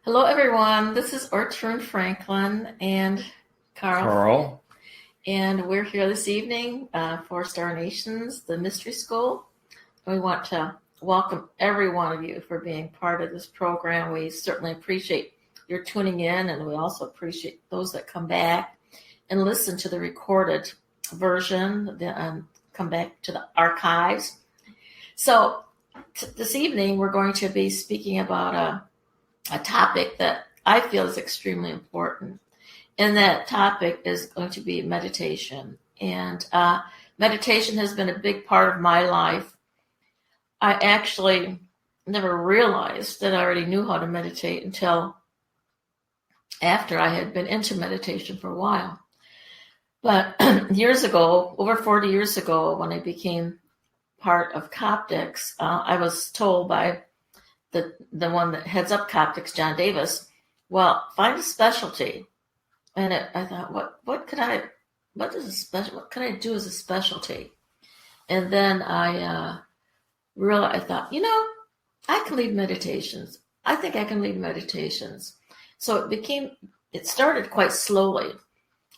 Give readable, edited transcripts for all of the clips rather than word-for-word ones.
Hello, everyone. This is Ortrun Franklin and Carl. And we're here this evening for Star Nations, the Mystery School. And we want to welcome every one of you for being part of this program. We certainly appreciate your tuning in, and we also appreciate those that come back and listen to the recorded version, come back to the archives. So this evening, we're going to be speaking about a topic that I feel is extremely important. And that topic is going to be meditation. And meditation has been a big part of my life. I actually never realized that I already knew how to meditate until after I had been into meditation for a while. But years ago, over 40 years ago, when I became part of Coptics, I was told by the one that heads up Coptics, John Davis, well, find a specialty. And I thought, what could I do as a specialty? And then I realized, I thought, I can lead meditations. I think I can lead meditations. So it started quite slowly.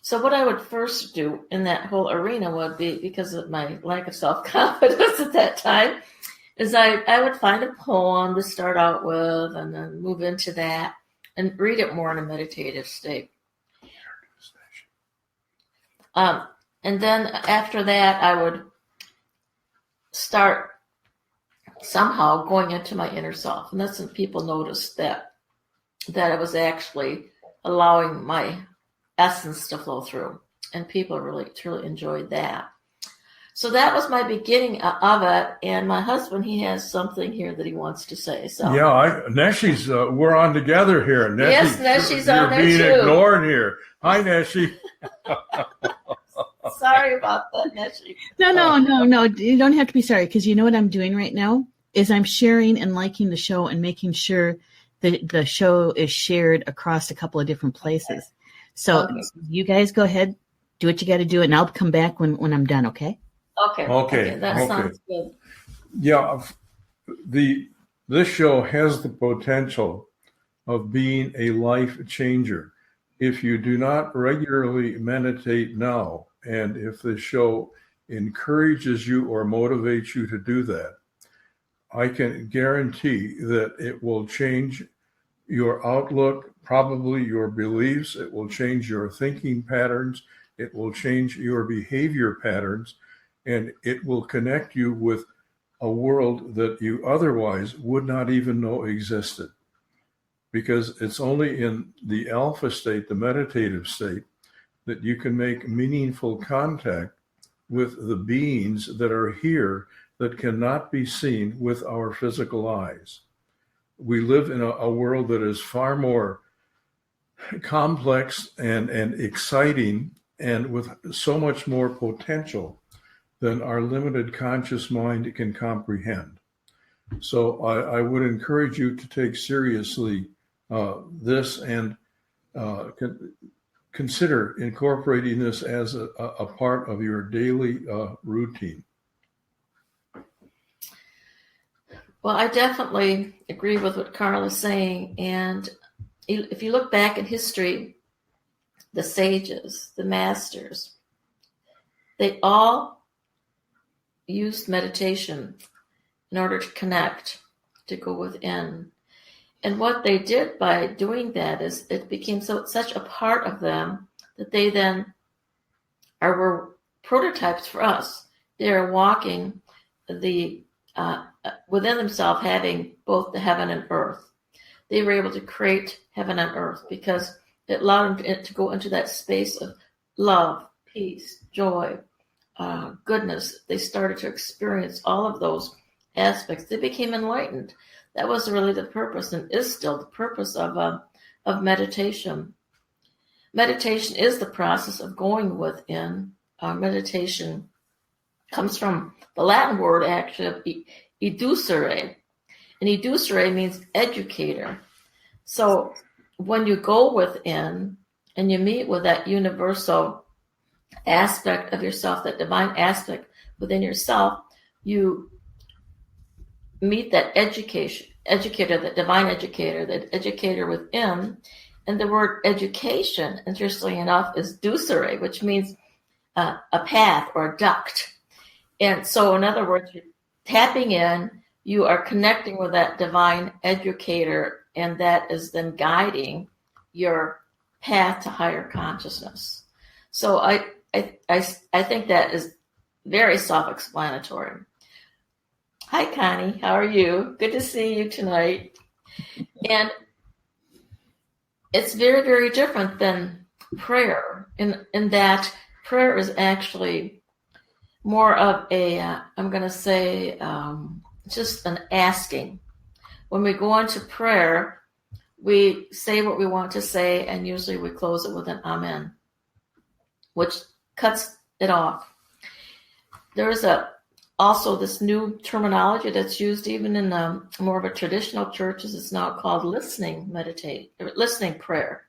So what I would first do in that whole arena would be, because of my lack of self-confidence at that time, is I would find a poem to start out with and then move into that and read it more in a meditative state. And then after that, I would start somehow going into my inner self. And that's when people noticed that I was actually allowing my essence to flow through. And people really, truly enjoyed that. So that was my beginning of it, and my husband, he has something here that he wants to say. So yeah, Neshie's, we're on together here. Nessie, yes, Neshie's on there too. You're being ignored here. Hi, Neshie. Sorry about that, Neshie. No. You don't have to be sorry, because you know what I'm doing right now is I'm sharing and liking the show and making sure that the show is shared across a couple of different places. So You guys go ahead, do what you got to do, and I'll come back when I'm done, okay? Okay. That sounds good. Yeah, this show has the potential of being a life changer. If you do not regularly meditate now, and if the show encourages you or motivates you to do that, I can guarantee that it will change your outlook, probably your beliefs. It will change your thinking patterns. It will change your behavior patterns. And it will connect you with a world that you otherwise would not even know existed. Because it's only in the alpha state, the meditative state, that you can make meaningful contact with the beings that are here that cannot be seen with our physical eyes. We live in a world that is far more complex and exciting and with so much more potential than our limited conscious mind can comprehend. So I would encourage you to take seriously this and consider incorporating this as a part of your daily routine. Well, I definitely agree with what Carl is saying. And if you look back in history, the sages, the masters, they all used meditation in order to connect, to go within. And what they did by doing that is it became such a part of them that they then were prototypes for us. They are walking within themselves, having both the heaven and earth. They were able to create heaven and earth because it allowed them to go into that space of love, peace, joy, goodness. They started to experience all of those aspects. They became enlightened. That was really the purpose, and is still the purpose of meditation. Meditation is the process of going within. Meditation comes from the Latin word actually of educere, and educere means educator. So when you go within and you meet with that universal aspect of yourself, that divine aspect within yourself, you meet that educator, the divine educator, the educator within. And the word education, interestingly enough, is ducere, which means a path or a duct. And so, in other words, you're tapping in, you are connecting with that divine educator, and that is then guiding your path to higher consciousness. So I think that is very self-explanatory. Hi, Connie. How are you? Good to see you tonight. And it's very, very different than prayer in that prayer is actually more of a, I'm going to say, just an asking. When we go into prayer, we say what we want to say, and usually we close it with an amen, which cuts it off. There's also this new terminology that's used even in more of a traditional churches. It's now called listening prayer.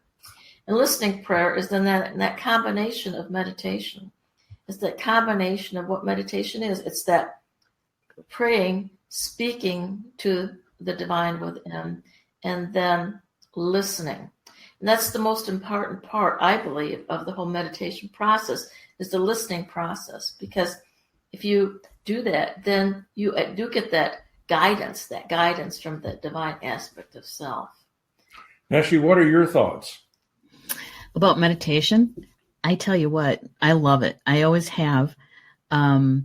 And listening prayer is then that combination of meditation. It's that combination of what meditation is. It's that praying, speaking to the divine within, and then listening. And that's the most important part, I believe, of the whole meditation process is the listening process. Because if you do that, then you do get that guidance from the divine aspect of self. Ashley, what are your thoughts? About meditation? I tell you what, I love it. I always have. My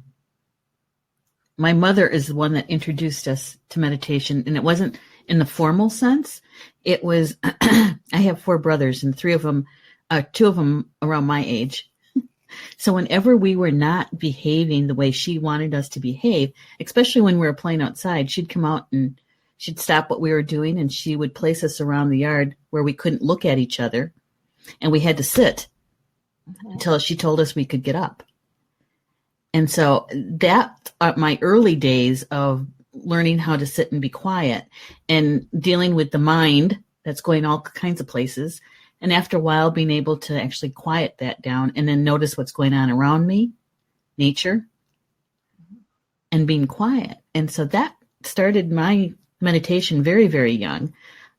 mother is the one that introduced us to meditation, and it wasn't in the formal sense. It was, I have 4 brothers, and 2 of them around my age. So whenever we were not behaving the way she wanted us to behave, especially when we were playing outside, she'd come out and she'd stop what we were doing, and she would place us around the yard where we couldn't look at each other, and we had to sit until she told us we could get up. And so that are my early days of learning how to sit and be quiet and dealing with the mind that's going all kinds of places. And after a while, being able to actually quiet that down and then notice what's going on around me, nature, and being quiet. And so that started my meditation very, very young.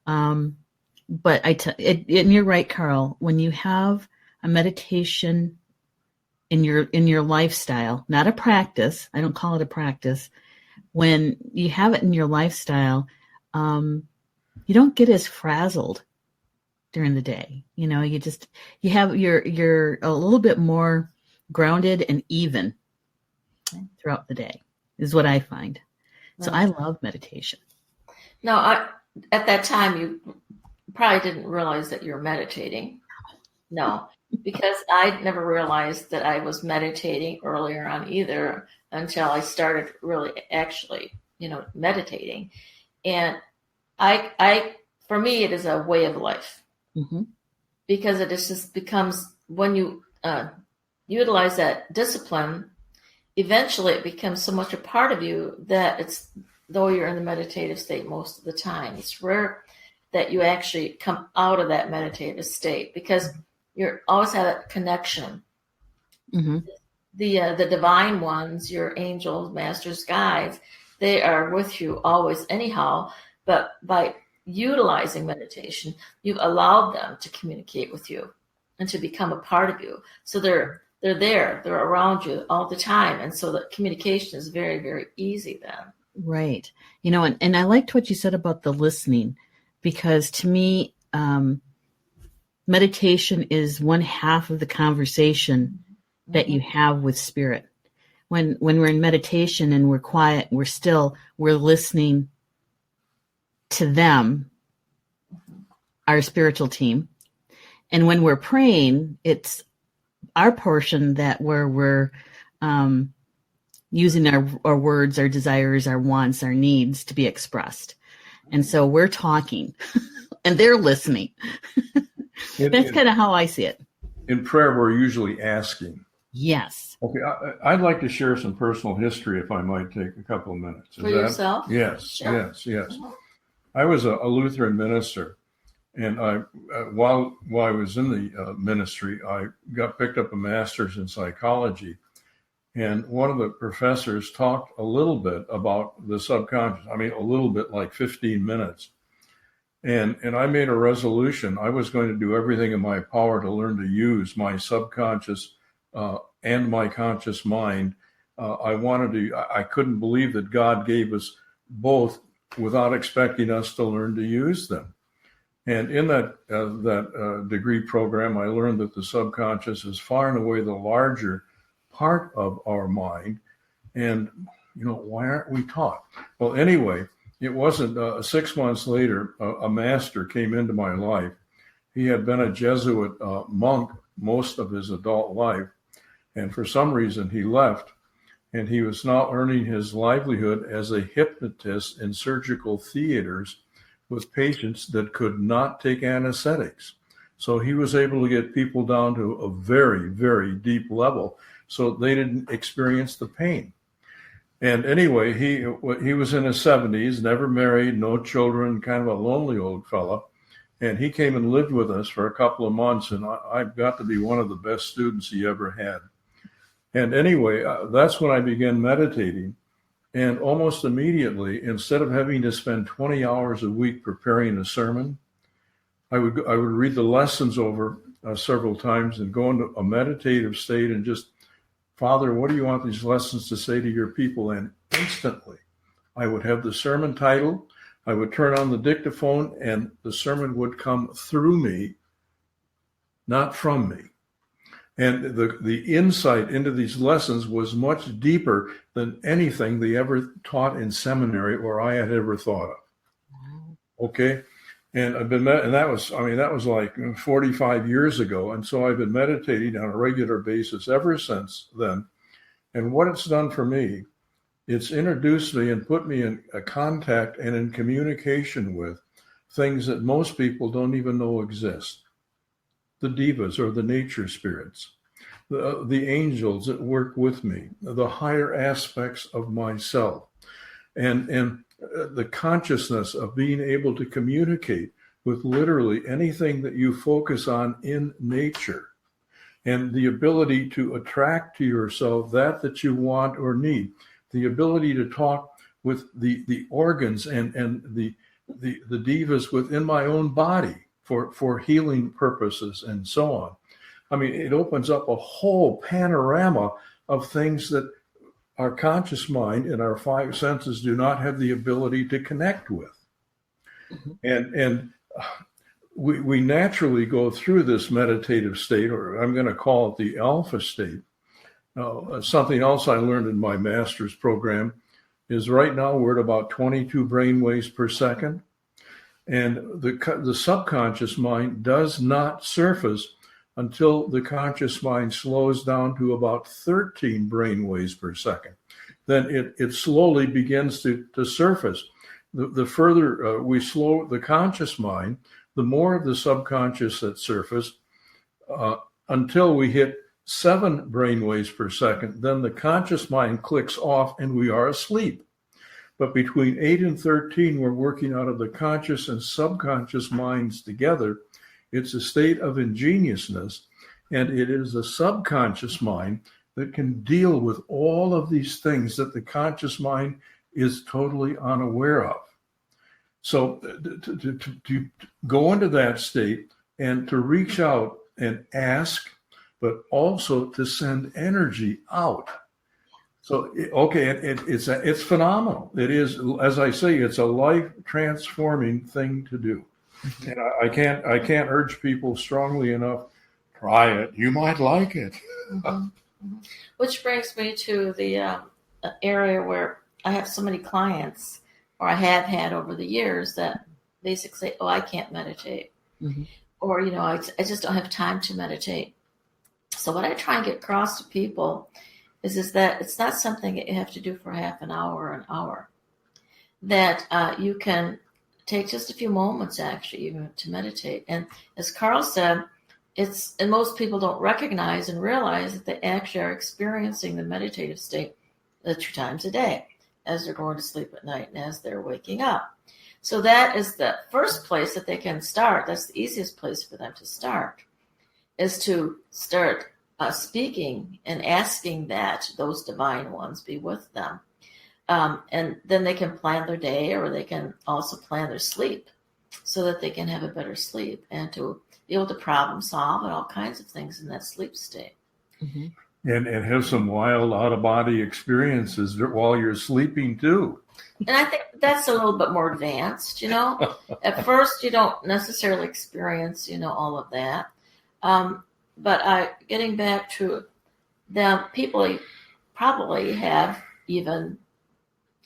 But and you're right, Carl, when you have a meditation in your lifestyle, not a practice, I don't call it a practice. When you have it in your lifestyle, you don't get as frazzled during the day. You know, you're a little bit more grounded and even throughout the day is what I find. So I love meditation. Now, at that time, you probably didn't realize that you're meditating. No, because I never realized that I was meditating earlier on either until I started really actually, meditating. And for me, it is a way of life. Mm-hmm. Because it just becomes, when you utilize that discipline, eventually it becomes so much a part of you that though you're in the meditative state most of the time, it's rare that you actually come out of that meditative state because you always have that connection. Mm-hmm. The divine ones, your angels, masters, guides, they are with you always anyhow, but by utilizing meditation, you've allowed them to communicate with you and to become a part of you. So they're there, they're around you all the time. And so the communication is very, very easy then. Right. And I liked what you said about the listening, because to me, meditation is one half of the conversation that you have with spirit. When we're in meditation and we're quiet, we're still, we're listening to them, our spiritual team. And when we're praying, it's our portion that where we're using our words, our desires, our wants, our needs to be expressed. And so we're talking and they're listening. That's kind of how I see it. In prayer, we're usually asking. Yes. Okay, I'd like to share some personal history, if I might take a couple of minutes. For yourself? Yes, sure. yes. I was a Lutheran minister, and while I was in the ministry, I got picked up a master's in psychology, And one of the professors talked a little bit about the subconscious. I mean, a little bit, like 15 minutes. And I made a resolution. I was going to do everything in my power to learn to use my subconscious and my conscious mind. I couldn't believe that God gave us both without expecting us to learn to use them. And in that degree program, I learned that the subconscious is far and away the larger part of our mind. And, why aren't we taught? Well, anyway, it wasn't 6 months later, a master came into my life. He had been a Jesuit monk most of his adult life. And for some reason, he left. And he was now earning his livelihood as a hypnotist in surgical theaters with patients that could not take anesthetics. So he was able to get people down to a very, very deep level so they didn't experience the pain. And anyway, he was in his 70s, never married, no children, kind of a lonely old fella. And he came and lived with us for a couple of months, and I got to be one of the best students he ever had. And anyway, that's when I began meditating. And almost immediately, instead of having to spend 20 hours a week preparing a sermon, I would read the lessons over several times and go into a meditative state and just, Father, what do you want these lessons to say to your people? And instantly, I would have the sermon title. I would turn on the dictaphone, and the sermon would come through me, not from me. And the insight into these lessons was much deeper than anything they ever taught in seminary or I had ever thought of. Okay. And that was like 45 years ago. And so I've been meditating on a regular basis ever since then. And what it's done for me, it's introduced me and put me in a contact and in communication with things that most people don't even know exist. The devas or the nature spirits, the angels that work with me, the higher aspects of myself, and the consciousness of being able to communicate with literally anything that you focus on in nature, and the ability to attract to yourself that you want or need, the ability to talk with the organs and the devas within my own body for healing purposes and so on. I mean, it opens up a whole panorama of things that our conscious mind and our five senses do not have the ability to connect with. Mm-hmm. And we naturally go through this meditative state, or I'm going to call it the alpha state. Something else I learned in my master's program is right now we're at about 22 brainwaves per second. And the subconscious mind does not surface until the conscious mind slows down to about 13 brainwaves per second. Then it slowly begins to surface. The further we slow the conscious mind, the more of the subconscious that surface until we hit 7 brainwaves per second. Then the conscious mind clicks off and we are asleep. But between 8 and 13, we're working out of the conscious and subconscious minds together. It's a state of ingeniousness, and it is the subconscious mind that can deal with all of these things that the conscious mind is totally unaware of. So to go into that state and to reach out and ask, but also to send energy out. So, okay, it's phenomenal. It is, as I say, it's a life-transforming thing to do. And I can't urge people strongly enough, try it. You might like it. Mm-hmm. Which brings me to the area where I have so many clients, or I have had over the years, that basically say, oh, I can't meditate. Mm-hmm. Or, I just don't have time to meditate. So what I try and get across to people is that it's not something that you have to do for half an hour or an hour. That you can take just a few moments, actually, even to meditate. And as Carl said, and most people don't recognize and realize that they actually are experiencing the meditative state 2 times a day, as they're going to sleep at night and as they're waking up. So that is the first place that they can start. That's the easiest place for them to start, is to start speaking and asking that those divine ones be with them. And then they can plan their day, or they can also plan their sleep so that they can have a better sleep and to be able to problem solve and all kinds of things in that sleep state. Mm-hmm. And have some wild out-of-body experiences while you're sleeping too. And I think that's a little bit more advanced, At first, you don't necessarily experience, all of that. But getting back to them, people probably have even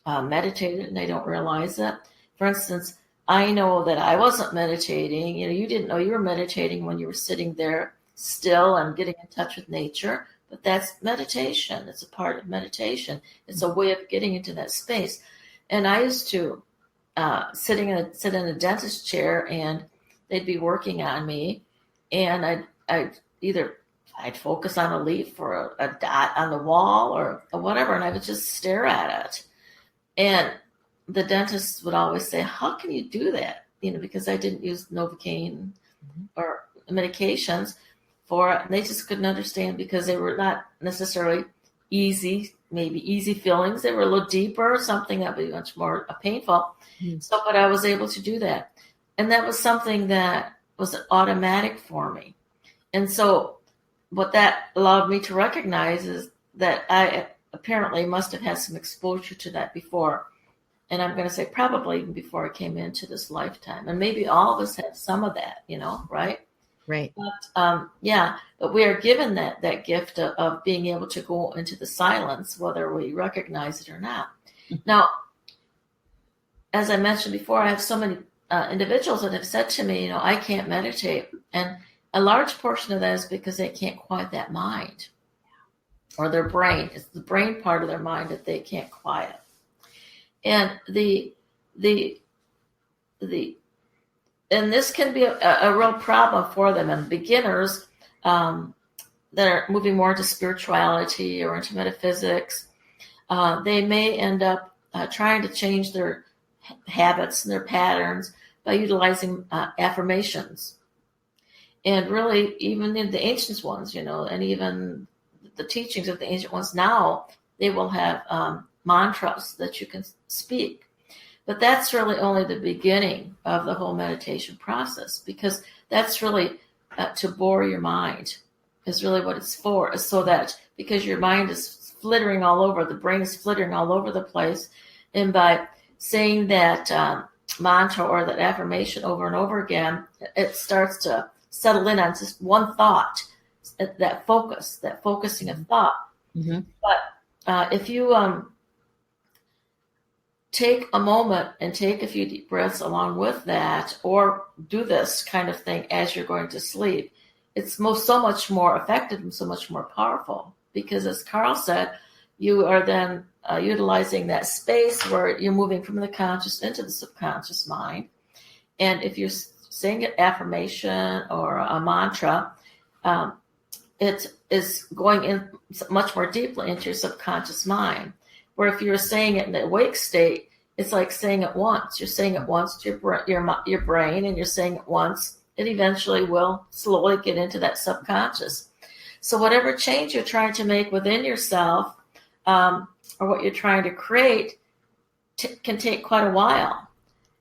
meditated and they don't realize it. For instance, I know that I wasn't meditating. You didn't know you were meditating when you were sitting there still and getting in touch with nature. But that's meditation. It's a part of meditation. It's a way of getting into that space. And I used to sit in a dentist chair, and they'd be working on me, and I'd focus on a leaf or a dot on the wall or whatever, and I would just stare at it. And the dentist would always say, "How can you do that?" Because I didn't use Novocaine or medications for it, and they just couldn't understand because they were not necessarily easy feelings. They were a little deeper, something that would be much more painful. Mm-hmm. So, but I was able to do that. And that was something that was automatic for me. And so what that allowed me to recognize is that I apparently must have had some exposure to that before. And I'm going to say probably even before I came into this lifetime. And maybe all of us have some of that, right? Right. But but we are given that gift of being able to go into the silence, whether we recognize it or not. Now, as I mentioned before, I have so many individuals that have said to me, I can't meditate. And a large portion of that is because they can't quiet that mind or their brain. It's the brain part of their mind that they can't quiet. And and this can be a real problem for them. And beginners that are moving more into spirituality or into metaphysics, they may end up trying to change their habits and their patterns by utilizing affirmations. And really, even in the ancient ones, and even the teachings of the ancient ones now, they will have mantras that you can speak. But that's really only the beginning of the whole meditation process, because that's really to bore your mind is really what it's for, is so that because your mind is flittering all over, the brain is flittering all over the place. And by saying that mantra or that affirmation over and over again, it starts to settle in on just one thought, that focusing of thought. Mm-hmm. But if you take a moment and take a few deep breaths along with that, or do this kind of thing as you're going to sleep, it's so much more effective and so much more powerful. Because as Carl said, you are then utilizing that space where you're moving from the conscious into the subconscious mind. And if you're saying an affirmation or a mantra, it is going in much more deeply into your subconscious mind. Where if you're saying it in the awake state, it's like saying it once. You're saying it once to your brain, and you're saying it once. It eventually will slowly get into that subconscious. So whatever change you're trying to make within yourself, or what you're trying to create, can take quite a while.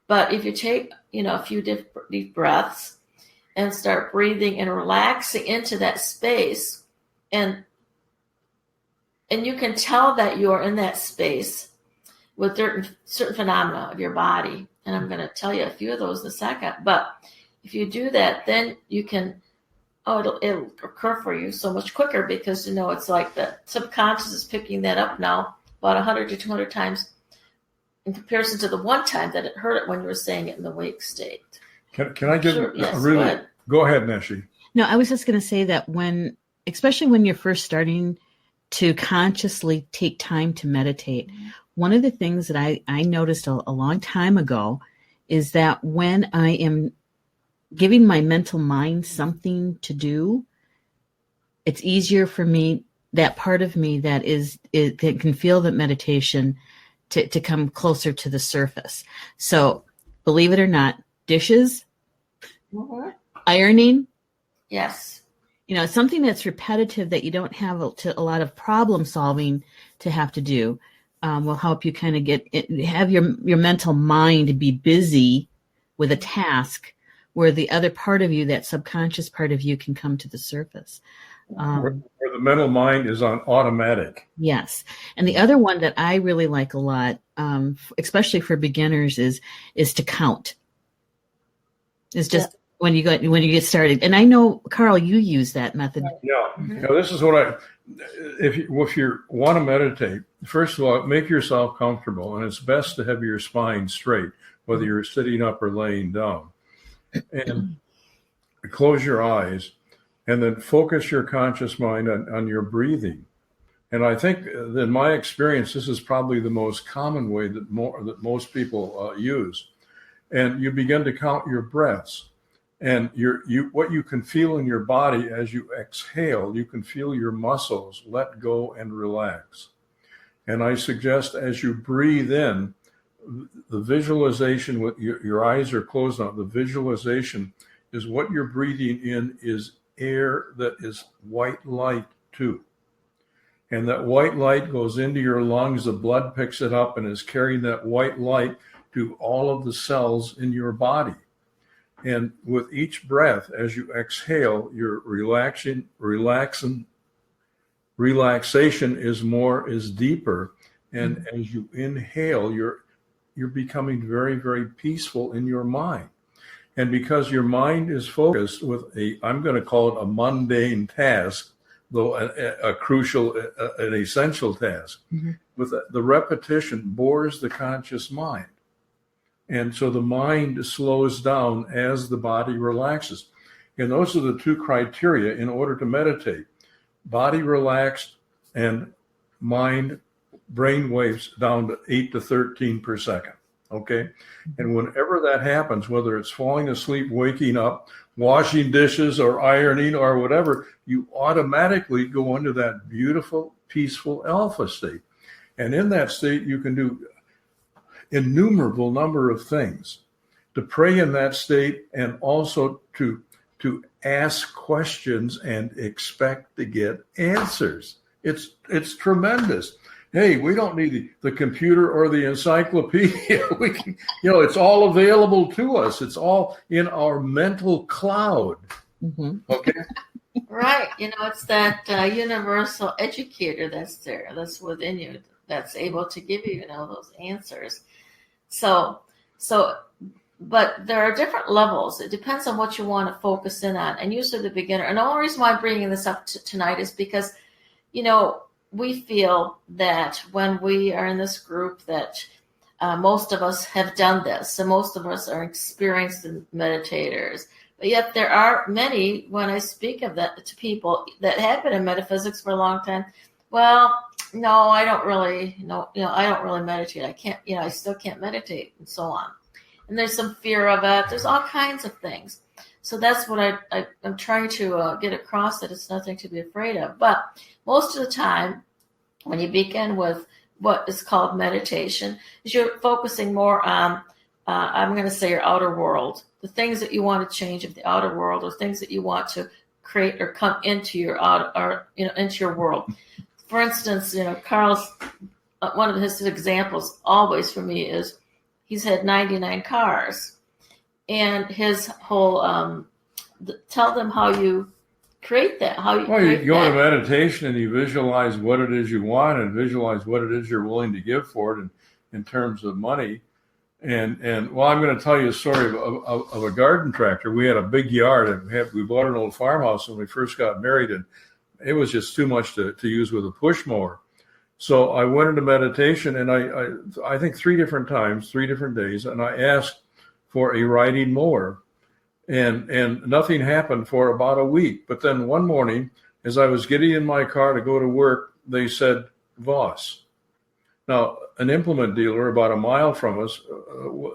But if you take a few deep breaths and start breathing and relaxing into that space, and you can tell that you are in that space with certain phenomena of your body. And I'm going to tell you a few of those in a second. But if you do that, then you can, it'll occur for you so much quicker, because, it's like the subconscious is picking that up now about 100 to 200 times in comparison to the one time that it heard it when you were saying it in the wake state. Can I get yes, go ahead, Neshi. No, I was just going to say that especially when you're first starting to consciously take time to meditate, one of the things that I noticed a long time ago is that when I am giving my mental mind something to do, it's easier for me, that part of me that can feel that meditation, to come closer to the surface. So believe it or not, dishes, ironing, yes, something that's repetitive that you don't have a lot of problem solving to have to do will help you kind of have your mental mind be busy with a task where the other part of you, that subconscious part of you, can come to the surface. Where the mental mind is on automatic. Yes. And the other one that I really like a lot, especially for beginners, is to count. It's just when you get started. And I know, Carl, you use that method. Yeah. This is what if you want to meditate, first of all, make yourself comfortable. And it's best to have your spine straight, whether you're sitting up or laying down. And close your eyes. And then focus your conscious mind on your breathing. And I think that in my experience, this is probably the most common way that most people use. And you begin to count your breaths. And what you can feel in your body as you exhale, you can feel your muscles let go and relax. And I suggest as you breathe in, the visualization with your eyes are closed now, the visualization is what you're breathing in is air that is white light too. And that white light goes into your lungs, the blood picks it up and is carrying that white light to all of the cells in your body. And with each breath, as you exhale, your relaxation is deeper. And as you inhale, you're becoming very, very peaceful in your mind. And because your mind is focused with I'm going to call it a mundane task, though a crucial, an essential task, with the repetition bores the conscious mind. And so the mind slows down as the body relaxes. And those are the two criteria in order to meditate. Body relaxed and mind brain waves down to 8 to 13 per second. Okay. And whenever that happens, whether it's falling asleep, waking up, washing dishes or ironing or whatever, you automatically go into that beautiful, peaceful alpha state. And in that state, you can do innumerable number of things. To pray in that state and also to ask questions and expect to get answers. It's tremendous. Hey, we don't need the computer or the encyclopedia. We can, it's all available to us. It's all in our mental cloud. Okay. Right. It's that universal educator that's there, that's within you, that's able to give you, those answers. So, but there are different levels. It depends on what you want to focus in on. And usually the beginner, and the only reason why I'm bringing this up tonight is because, we feel that when we are in this group that most of us have done this, and most of us are experienced meditators. But yet there are many, when I speak of that to people that have been in metaphysics for a long time, well, no, I don't really, I don't really meditate. I can't, I still can't meditate, and so on. And there's some fear of it. There's all kinds of things. So that's what I'm trying to get across, that it's nothing to be afraid of. But most of the time, when you begin with what is called meditation, is you're focusing more on, I'm going to say, your outer world, the things that you want to change of the outer world, or things that you want to create or come into your into your world. For instance, Carl's one of his examples always for me is he's had 99 cars. And his whole, tell them how you create that. You go into meditation and you visualize what it is you want and visualize what it is you're willing to give for it in terms of money. And I'm going to tell you a story of a garden tractor. We had a big yard, and we bought an old farmhouse when we first got married, and it was just too much to use with a push mower. So I went into meditation, and I think 3 different times, 3 different days, and I asked for a riding mower, and nothing happened for about a week. But then one morning, as I was getting in my car to go to work, they said, Voss. Now, an implement dealer about a mile from us,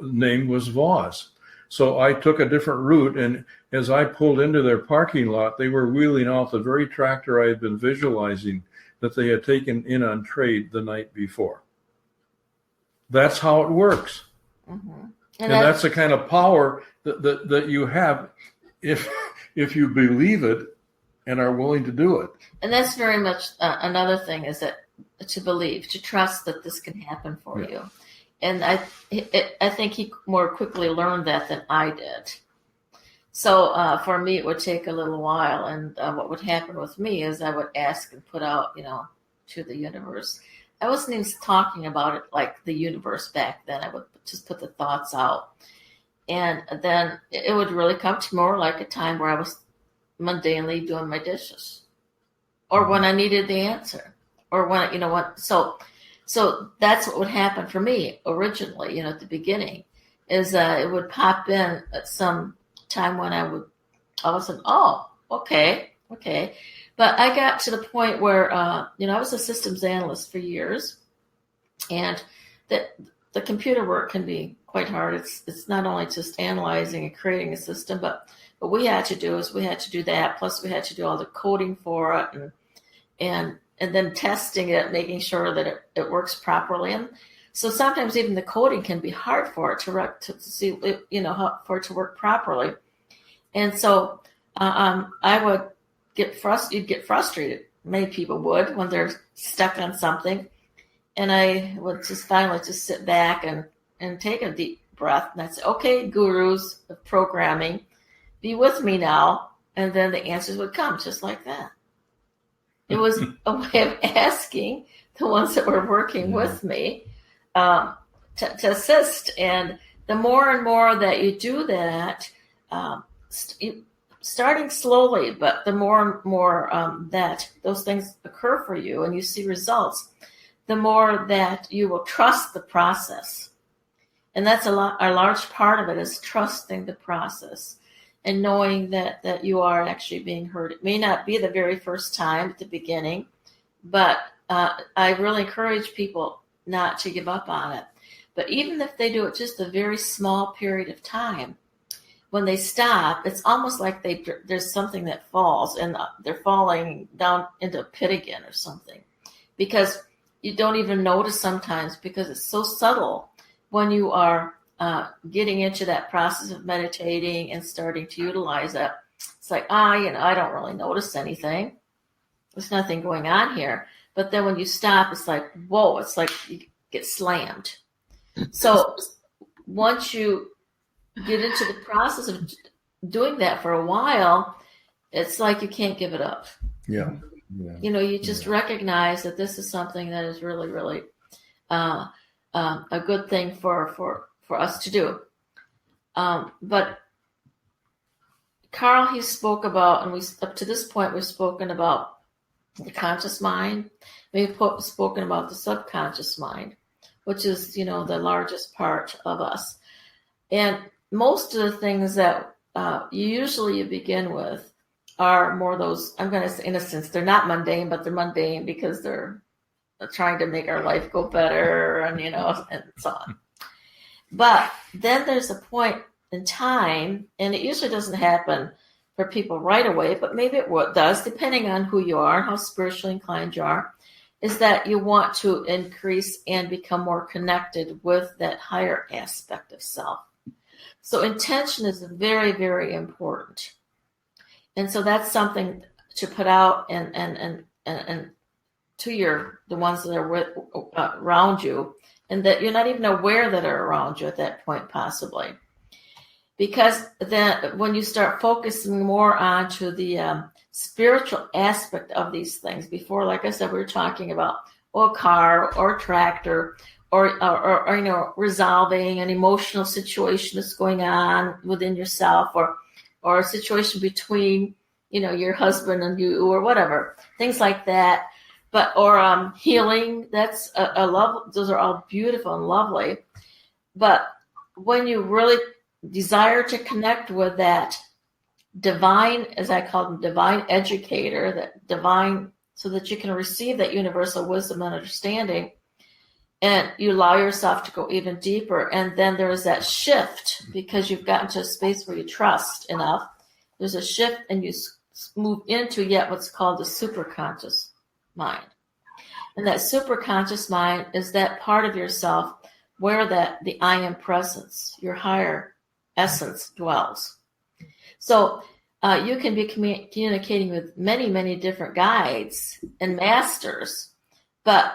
name was Voss. So I took a different route, and as I pulled into their parking lot, they were wheeling out the very tractor I had been visualizing that they had taken in on trade the night before. That's how it works. Mm-hmm. And that's the kind of power that you have if you believe it and are willing to do it. And that's very much another thing, is that to believe, to trust that this can happen for you. And I think he more quickly learned that than I did. So for me, it would take a little while. And what would happen with me is I would ask and put out, to the universe. I wasn't even talking about it like the universe back then. I would just put the thoughts out. And then it would really come to more like a time where I was mundanely doing my dishes, or when I needed the answer, or when, so that's what would happen for me originally, at the beginning, is it would pop in at some time when I would all of a sudden, oh, okay. But I got to the point where, I was a systems analyst for years, and the computer work can be quite hard. It's not only just analyzing and creating a system, but what we had to do that. Plus we had to do all the coding for it and then testing it, making sure that it works properly. And so sometimes even the coding can be hard for it to see, for it to work properly. And so I would you'd get frustrated. Many people would when they're stuck on something. And I would just finally just sit back and take a deep breath. And I'd say, okay, gurus of programming, be with me now. And then the answers would come just like that. It was a way of asking the ones that were working with me to assist. And the more and more that you do that, starting slowly, but the more and more that those things occur for you and you see results, the more that you will trust the process. And that's a large part of it, is trusting the process and knowing that you are actually being heard. It may not be the very first time at the beginning, but I really encourage people not to give up on it. But even if they do it just a very small period of time, when they stop, it's almost like there's something that falls and they're falling down into a pit again or something, because you don't even notice sometimes, because it's so subtle when you are getting into that process of meditating and starting to utilize it. It's like, I don't really notice anything. There's nothing going on here. But then when you stop, it's like, whoa, it's like you get slammed. So once you get into the process of doing that for a while, it's like you can't give it up. Yeah. You just recognize that this is something that is really, really a good thing for us to do. But Carl, he spoke about, and up to this point, we've spoken about the conscious mind. We've spoken about the subconscious mind, which is, the largest part of us. And most of the things that you begin with are more those, I'm going to say, in a sense, they're not mundane, but they're mundane because they're trying to make our life go better and, and so on. But then there's a point in time, and it usually doesn't happen for people right away, but maybe it does, depending on who you are and how spiritually inclined you are, is that you want to increase and become more connected with that higher aspect of self. So intention is very, very important. And so that's something to put out and to the ones that are around you, and that you're not even aware that are around you at that point, possibly. Because then when you start focusing more onto the spiritual aspect of these things, before, like I said, we were talking about a car or a tractor, or resolving an emotional situation that's going on within yourself, or a situation between, your husband and you, or whatever, things like that. But, or healing, that's a love. Those are all beautiful and lovely. But when you really desire to connect with that divine, as I call them, divine educator, that divine, so that you can receive that universal wisdom and understanding, and you allow yourself to go even deeper. And then there is that shift, because you've gotten to a space where you trust enough. There's a shift, and you move into yet what's called the superconscious mind. And that superconscious mind is that part of yourself where the I am presence, your higher essence, dwells. So you can be communicating with many, many different guides and masters, but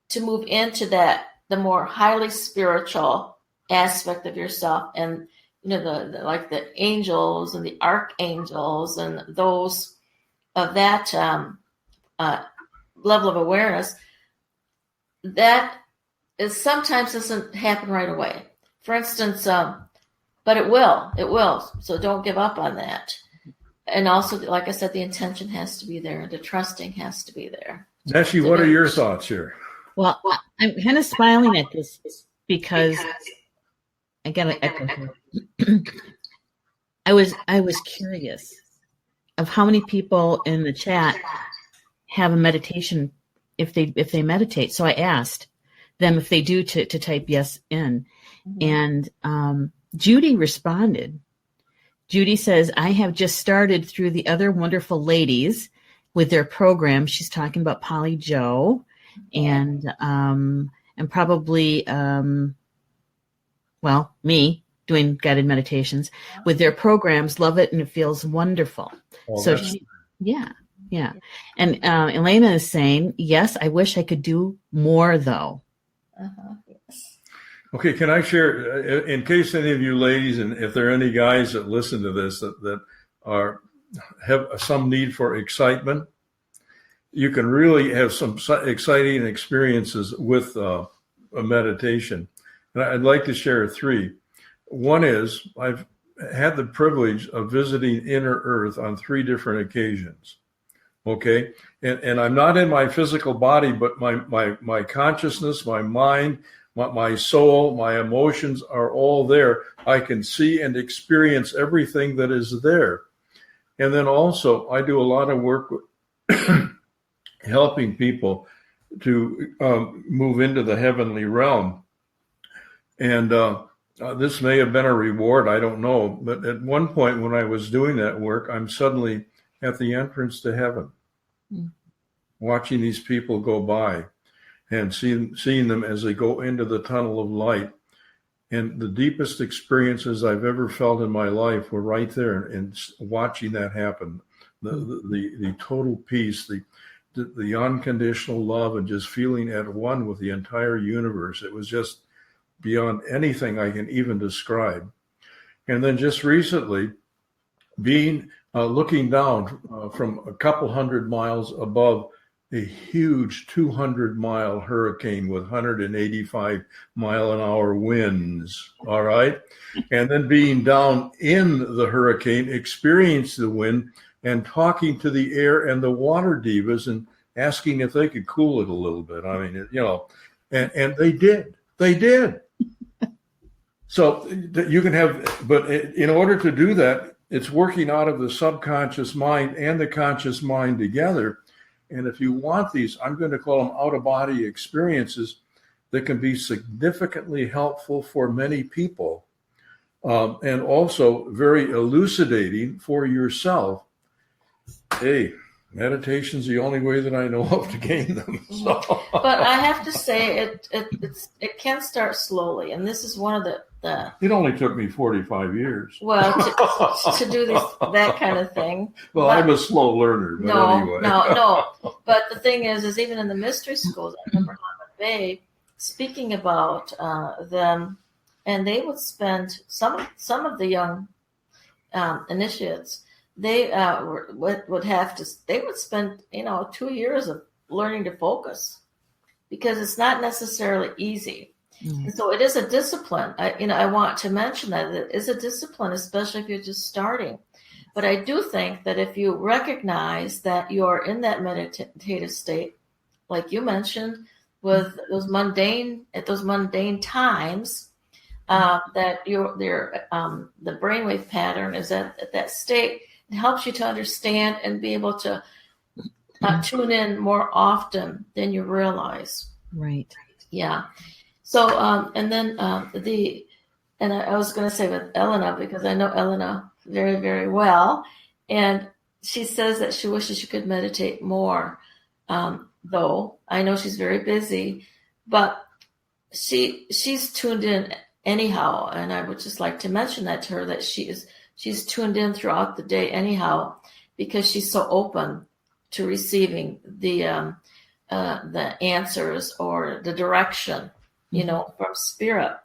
to move into that, the more highly spiritual aspect of yourself, and the like the angels and the archangels and those of that level of awareness, that is sometimes doesn't happen right away. For instance, but it will. So don't give up on that. And also, like I said, the intention has to be there. The trusting has to be there. Nessie, what are your thoughts here? Well, I'm kind of smiling at this because I got to echo here. I was curious of how many people in the chat have a meditation if they meditate. So I asked them if they do to type yes in, and Judy responded. Judy says, I have just started through the other wonderful ladies with their program. She's talking about Polly Joe and probably, me doing guided meditations with their programs. Love it. And it feels wonderful. Well, so yeah. And Elena is saying, yes, I wish I could do more though. Yes. Okay, can I share, in case any of you ladies, and if there are any guys that listen to this that have some need for excitement, you can really have some exciting experiences with a meditation. And I'd like to share 3. One is I've had the privilege of visiting Inner Earth on 3 different occasions. Okay, and I'm not in my physical body, but my consciousness, my mind, my soul, my emotions are all there. I can see and experience everything that is there. And then also, I do a lot of work with helping people to move into the heavenly realm. And this may have been a reward, I don't know. But at one point when I was doing that work, I'm suddenly at the entrance to heaven, watching these people go by. And seeing them as they go into the tunnel of light. And the deepest experiences I've ever felt in my life were right there, and watching that happen. The total peace, the unconditional love, and just feeling at one with the entire universe. It was just beyond anything I can even describe. And then just recently, looking down from a couple hundred miles above a huge 200-mile hurricane with 185-mile-an-hour winds, all right? And then being down in the hurricane, experiencing the wind and talking to the air and the water divas and asking if they could cool it a little bit. I mean, and they did. They did. So you can have, but in order to do that, it's working out of the subconscious mind and the conscious mind together. And if you want these, I'm going to call them out-of-body experiences that can be significantly helpful for many people, and also very elucidating for yourself. Hey, meditation's the only way that I know of to gain them. So. But I have to say, it can start slowly, and this is one of the. It only took me 45 years. Well, to do that kind of thing. Well, I'm a slow learner, but anyway. No. But the thing is even in the mystery schools, I remember Hamad Bey speaking about them, and they would spend some of the young initiates. They would spend 2 years of learning to focus, because it's not necessarily easy. Mm-hmm. And so it is a discipline. I want to mention that it is a discipline, especially if you're just starting. But I do think that if you recognize that you're in that meditative state, like you mentioned, with those mundane times, that the brainwave pattern is at that state, it helps you to understand and be able to tune in more often than you realize. Right. Yeah. So, and then I was going to say with Elena, because I know Elena very, very well, and she says that she wishes she could meditate more, though I know she's very busy, but she's tuned in anyhow, and I would just like to mention that to her, that she is she's tuned in throughout the day anyhow, because she's so open to receiving the answers or the direction, from spirit.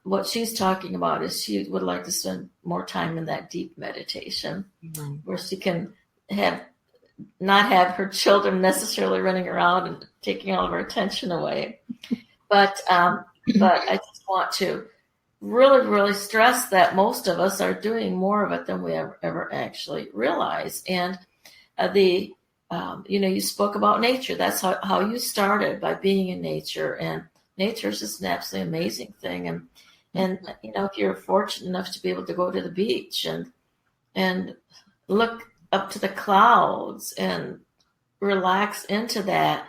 What she's talking about is she would like to spend more time in that deep meditation, where she can not have her children necessarily running around and taking all of her attention away. But I just want to really, really stress that most of us are doing more of it than we ever actually realize. And you spoke about nature. That's how you started, by being in nature. And nature is just an absolutely amazing thing. And if you're fortunate enough to be able to go to the beach and look up to the clouds and relax into that.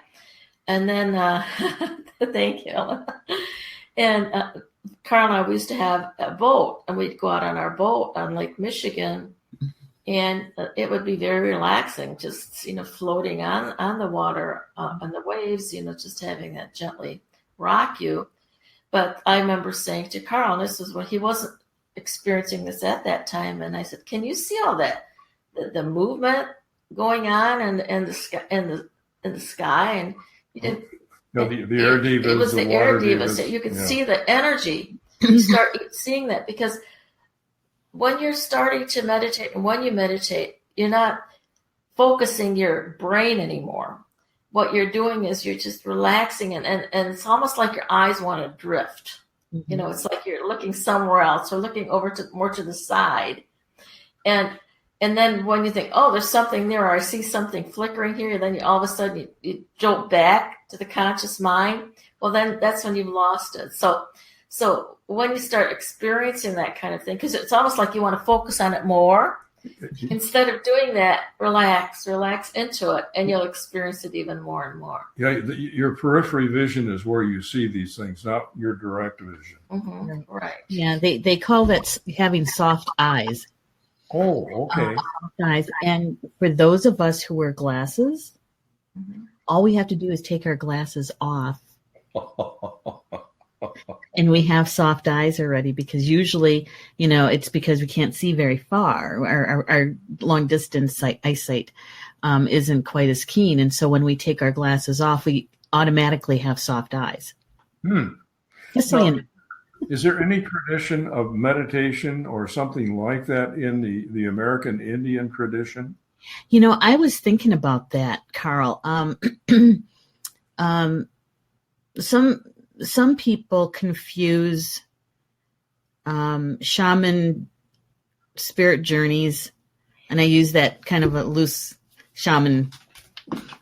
And then, thank you. And Carl and I, we used to have a boat, and we'd go out on our boat on Lake Michigan, and it would be very relaxing, just, floating on the water, on the waves, just having that gently rock you. But I remember saying to Carl, and this is when he wasn't experiencing this at that time, and I said, can you see all that, the movement going on in the sky, in the sky? And you didn't. No, the air divas. It was the air divas. You could see the energy. You start seeing that, because when you're starting to meditate, and when you meditate, you're not focusing your brain anymore. What you're doing is you're just relaxing, and it's almost like your eyes want to drift. Mm-hmm. It's like you're looking somewhere else, or looking over more to the side. And then when you think, oh, there's something there, or I see something flickering here, then all of a sudden you jolt back to the conscious mind. Well, then that's when you've lost it. So when you start experiencing that kind of thing, because it's almost like you want to focus on it more, instead of doing that, relax into it, and you'll experience it even more and more. Yeah, your periphery vision is where you see these things, not your direct vision. Mm-hmm. Right. Yeah, they call that having soft eyes. Oh, okay. Eyes. And for those of us who wear glasses, all we have to do is take our glasses off. And we have soft eyes already, because usually, it's because we can't see very far. Our long distance eyesight isn't quite as keen. And so when we take our glasses off, we automatically have soft eyes. Just so you know. Is there any tradition of meditation or something like that in the American Indian tradition? I was thinking about that, Carl. Some people confuse shaman spirit journeys, and I use that kind of a loose shaman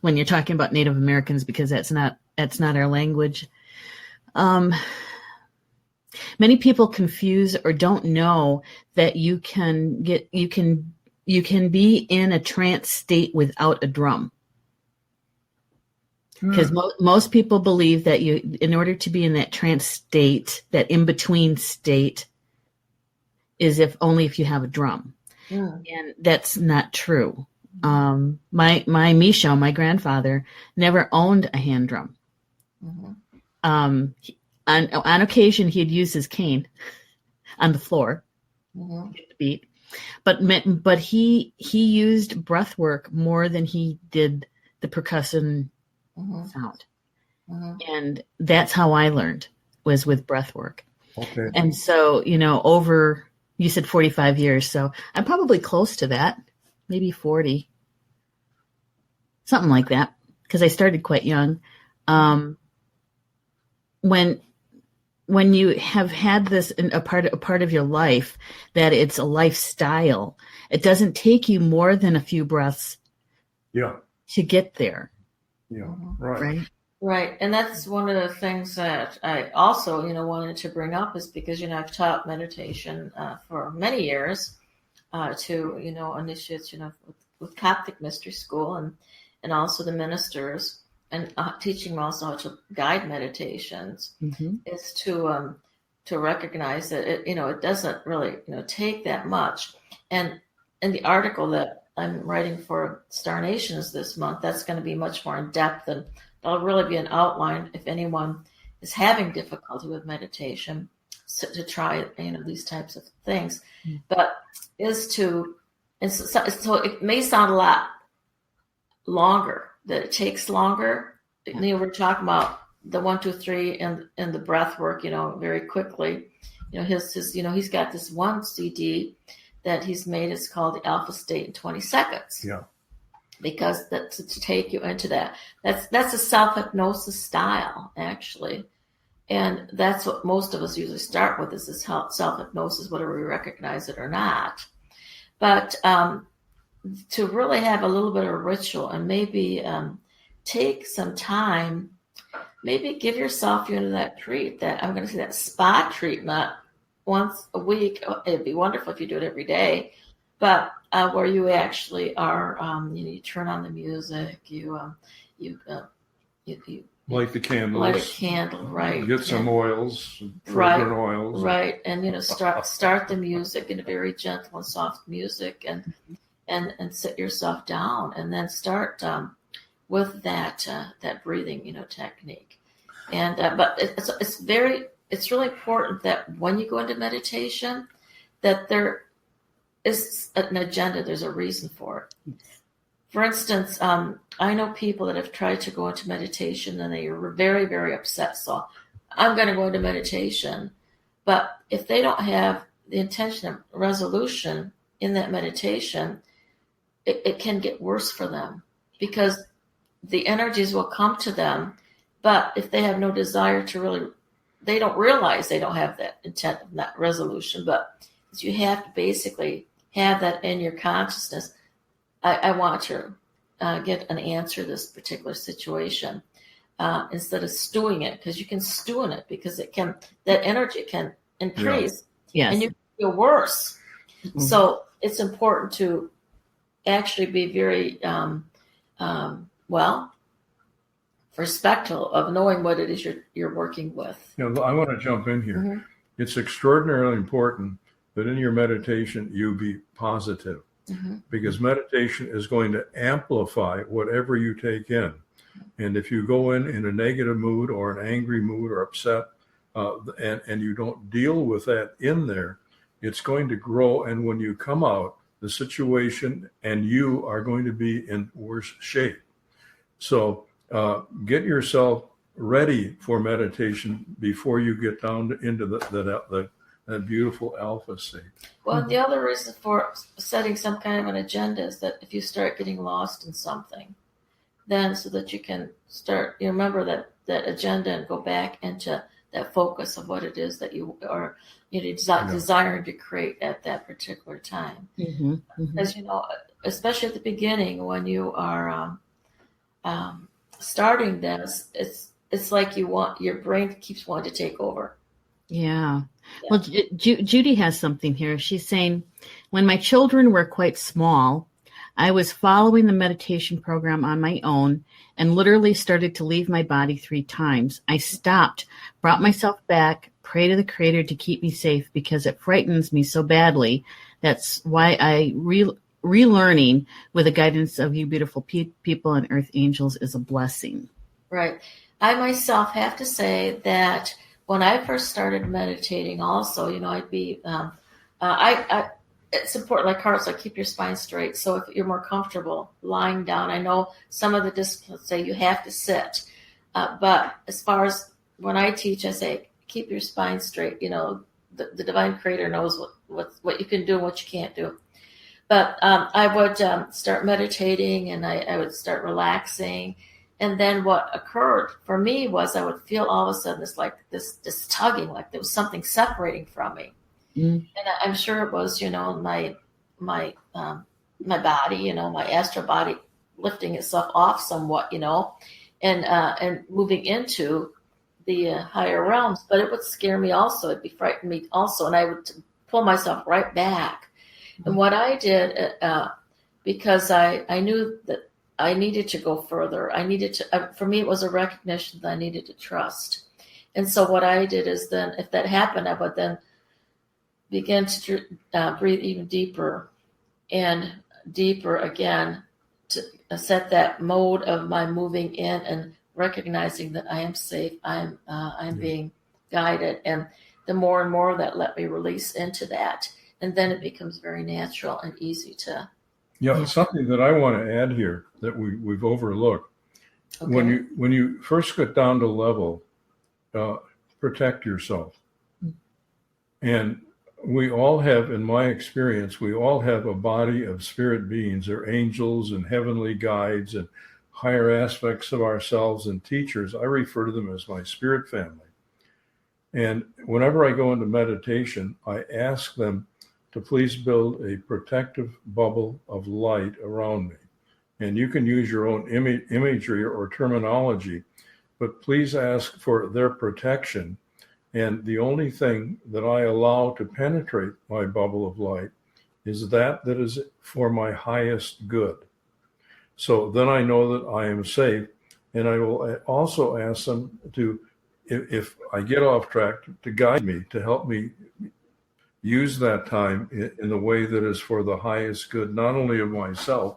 when you're talking about Native Americans, because that's not our language. Many people confuse or don't know that you can be in a trance state without a drum. Because most people believe that in order to be in that trance state, that in-between state, is if you have a drum. And that's not true. My Misho, my grandfather, never owned a hand drum. On occasion, he'd use his cane on the floor, get the beat. But he used breath work more than he did the percussion sound. And that's how I learned, was with breath work. Okay. And so, over, you said 45 years, so I'm probably close to that, maybe 40, something like that, because I started quite young. When you have had this a part of your life, that it's a lifestyle, it doesn't take you more than a few breaths to get there. Yeah, right. Right. And that's one of the things that I also, wanted to bring up, is because, I've taught meditation for many years to, initiates, with Coptic Mystery School and also the ministers. And teaching them also how to guide meditations is to recognize that it doesn't really take that much. And in the article that I'm writing for Star Nations this month, that's going to be much more in depth, and that'll really be an outline if anyone is having difficulty with meditation. to try, these types of things, but is to, and so it may sound a lot longer, that it takes longer. We're talking about the 1, 2, 3 and the breath work, very quickly. He's got this one CD that he's made. It's called the Alpha State in 20 Seconds. Yeah. Because that's to take you into that. That's a self-hypnosis style, actually. And that's what most of us usually start with, is this self-hypnosis, whether we recognize it or not. But to really have a little bit of a ritual and maybe take some time, maybe give yourself that treat, that I'm going to say that spa treatment once a week. It'd be wonderful if you do it every day, but where you actually are, you turn on the music, you light the candles. Light a candle, right? Get some oils, fragrant oils, right? And start the music in a very gentle and soft music, and sit yourself down, and then start with that breathing, technique. And but it's really important that when you go into meditation, that there is an agenda. There's a reason for it. For instance, I know people that have tried to go into meditation and they were very, very upset. So I'm going to go into meditation. But if they don't have the intention of resolution in that meditation, it can get worse for them, because the energies will come to them. But if they have no desire to really, they don't realize they don't have that intent of that resolution. But you have to basically have that in your consciousness. I want to get an answer to this particular situation, instead of stewing it, because you can stew in it, because that energy can increase, and you can feel worse. Mm-hmm. So it's important to actually be very respectful of knowing what it is you're working with. I want to jump in here. Mm-hmm. It's extraordinarily important that in your meditation you be positive. Mm-hmm. Because meditation is going to amplify whatever you take in. And if you go in a negative mood or an angry mood or upset, and you don't deal with that in there, it's going to grow. And when you come out, the situation and you are going to be in worse shape. So get yourself ready for meditation before you get down into that beautiful alpha state. Well, the other reason for setting some kind of an agenda is that if you start getting lost in something, then so that you can start, remember that agenda and go back into that focus of what it is that you are desiring to create at that particular time. Mm-hmm. Mm-hmm. Because, especially at the beginning when you are starting this, it's like your brain keeps wanting to take over. Yeah. Well, Judy has something here. She's saying, when my children were quite small, I was following the meditation program on my own and literally started to leave my body 3 times. I stopped, brought myself back, pray to the Creator to keep me safe because it frightens me so badly. That's why I relearning with the guidance of you beautiful people and earth angels is a blessing. Right. I myself have to say that when I first started meditating also, I'd be, it's important, like Carl's, like keep your spine straight. So if you're more comfortable lying down, I know some of the disciplines say you have to sit. But as far as when I teach, I say, keep your spine straight. The Divine Creator knows what you can do and what you can't do. But I would start meditating and I would start relaxing. And then what occurred for me was I would feel all of a sudden this tugging, like there was something separating from me. Mm. And I'm sure it was, my body, my astral body lifting itself off somewhat, and moving into the higher realms. But it would scare me also. It'd be frightening me also. And I would pull myself right back. Mm. And what I did, because I knew that I needed to go further. I needed to, for me, it was a recognition that I needed to trust. And so what I did is then, if that happened, I would then begin to breathe even deeper and deeper again to set that mode of my moving in and recognizing that I am safe. I'm being guided. And the more and more that let me release into that. And then it becomes very natural and easy to. Yeah, something that I want to add here that we've overlooked. Okay. When you first get down to level, protect yourself. And we all have, in my experience, we all have a body of spirit beings or angels and heavenly guides and higher aspects of ourselves and teachers. I refer to them as my spirit family. And whenever I go into meditation, I ask them to please build a protective bubble of light around me. And you can use your own imagery or terminology, but please ask for their protection. And the only thing that I allow to penetrate my bubble of light is that is for my highest good. So then I know that I am safe. And I will also ask them to, if I get off track, to guide me, to help me use that time in the way that is for the highest good, not only of myself,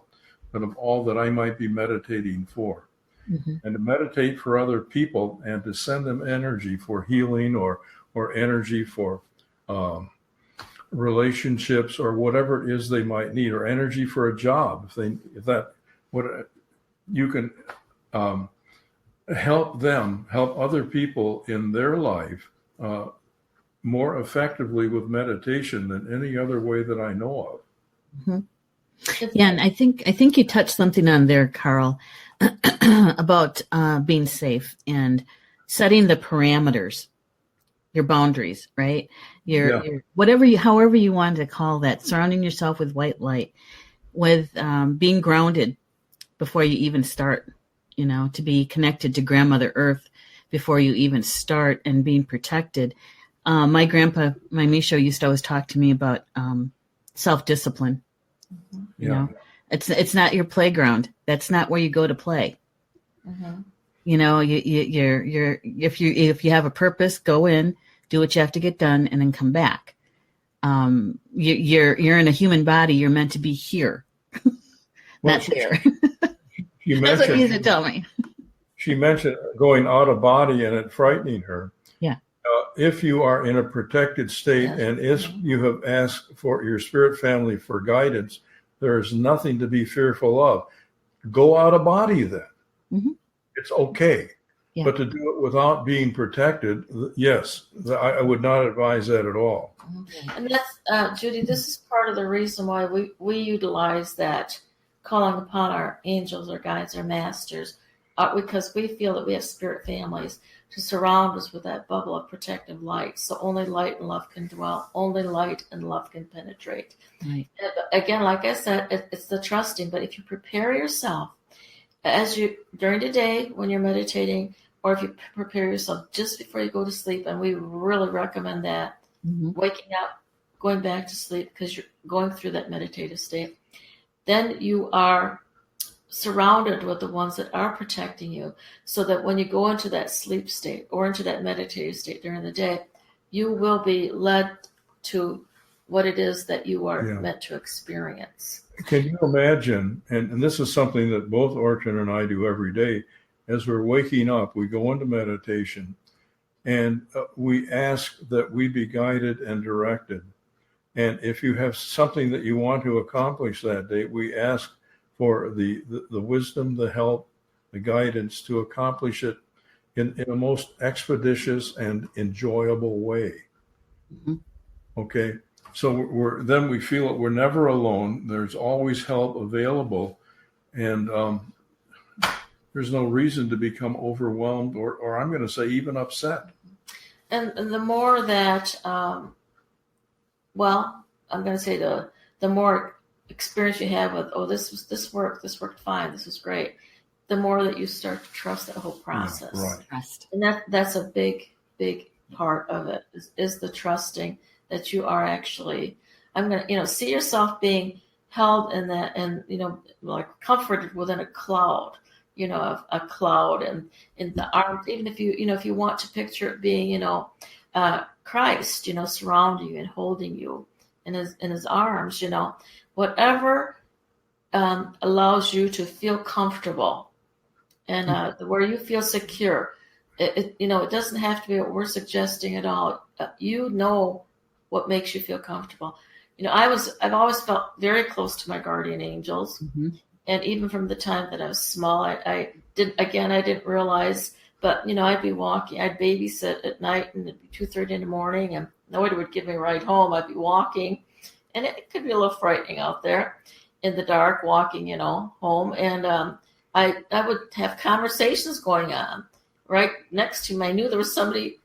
but of all that I might be meditating for. Mm-hmm. And to meditate for other people and to send them energy for healing or energy for relationships or whatever it is they might need, or energy for a job. You can help other people in their life more effectively with meditation than any other way that I know of. Mm-hmm. Yeah, and I think you touched something on there, Carl, about being safe and setting the parameters, your boundaries, right? Your however you want to call that, surrounding yourself with white light, with being grounded before you even start, to be connected to Grandmother Earth before you even start, and being protected. My grandpa, my Misho, used to always talk to me about self-discipline. Yeah. It's not your playground. That's not where you go to play. Mm-hmm. You're if you have a purpose, go in, do what you have to get done, and then come back. You're in a human body. You're meant to be here, not there. That's what he used to tell me. She mentioned going out of body and it frightening her. Yeah. If you are in a protected state and if you have asked for your spirit family for guidance, there is nothing to be fearful of. Go out of body then. Mm-hmm. It's okay. Yeah. But to do it without being protected, yes, I would not advise that at all. And that's, Judy, this is part of the reason why we utilize that, calling upon our angels, our guides, our masters, because we feel that we have spirit families to surround us with that bubble of protective light. So only light and love can dwell. Only light and love can penetrate. Right. Again, like I said, it's the trusting. But if you prepare yourself during the day when you're meditating, or if you prepare yourself just before you go to sleep, and we really recommend that, waking up, going back to sleep, because you're going through that meditative state, then you are surrounded with the ones that are protecting you, so that when you go into that sleep state or into that meditative state during the day, you will be led to what it is that you are meant to experience. Can you imagine, and this is something that both Ortrun and I do every day, as we're waking up, we go into meditation and we ask that we be guided and directed. And if you have something that you want to accomplish that day, we ask for the wisdom, the help, the guidance to accomplish it in a most expeditious and enjoyable way. Mm-hmm. Okay, so we feel that we're never alone. There's always help available, and there's no reason to become overwhelmed or I'm going to say even upset. And the more that, I'm going to say the more experience you have with, this worked fine, this was great, the more that you start to trust that whole process. Yeah, right. Trust. And that's a big part of it is the trusting that you are actually, I'm going to, see yourself being held in that, and, like comforted within a cloud, a cloud, and in the arms, even if if you want to picture it being, Christ, surrounding you and holding you in his arms, whatever allows you to feel comfortable and where you feel secure, it doesn't have to be what we're suggesting at all. You know what makes you feel comfortable. I've always felt very close to my guardian angels. Mm-hmm. And even from the time that I was small, I didn't realize, but I'd be walking, I'd babysit at night, and it'd be 2:30 in the morning, and nobody would give me a ride home. I'd be walking, and it could be a little frightening out there in the dark, walking, home. And I would have conversations going on right next to me. I knew there was somebody,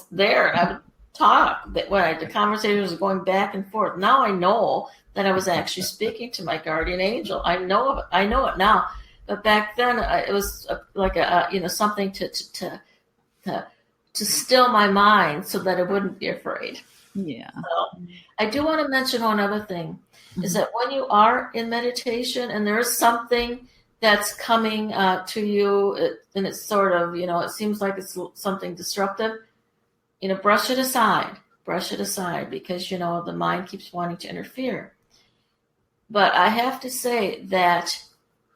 there, and I would talk. The conversation was going back and forth. Now I know that I was actually speaking to my guardian angel. I know it now, but back then it was like something to still my mind so that I wouldn't be afraid. Yeah. So I do want to mention one other thing, is that when you are in meditation and there is something that's coming to you, and it's sort of, it seems like it's something disruptive, brush it aside, because, the mind keeps wanting to interfere. But I have to say that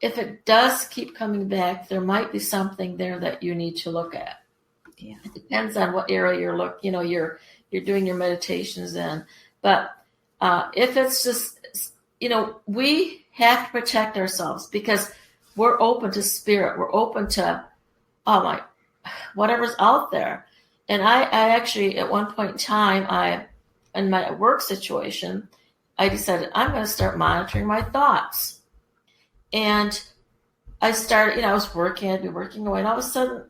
if it does keep coming back, there might be something there that you need to look at. Yeah. It depends on what area you're doing your meditations in. But if it's just, we have to protect ourselves because we're open to spirit. We're open to, whatever's out there. And I actually, at one point in time, in my work situation, I decided I'm going to start monitoring my thoughts. And I started, I was working, I'd be working away, and all of a sudden,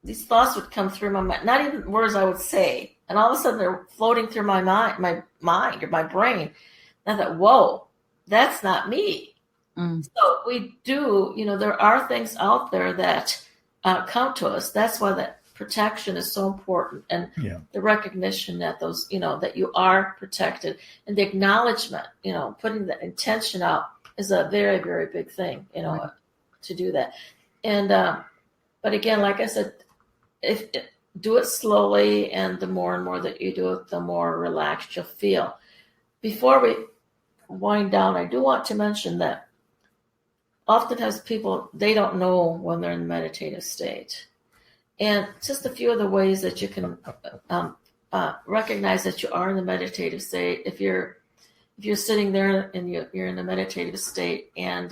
these thoughts would come through my mind, not even words I would say. And all of a sudden, they're floating through my mind or my brain. And I thought, whoa, that's not me. Mm. So we do, there are things out there that come to us. That's why that protection is so important, and the recognition that those, that you are protected, and the acknowledgement, putting the intention out is a very, very big thing, to do that. And but again, like I said, do it slowly, and the more and more that you do it, the more relaxed you'll feel. Before we wind down, I do want to mention that oftentimes people, they don't know when they're in the meditative state. And just a few of the ways that you can recognize that you are in the meditative state. If you're sitting there and you're in a meditative state, and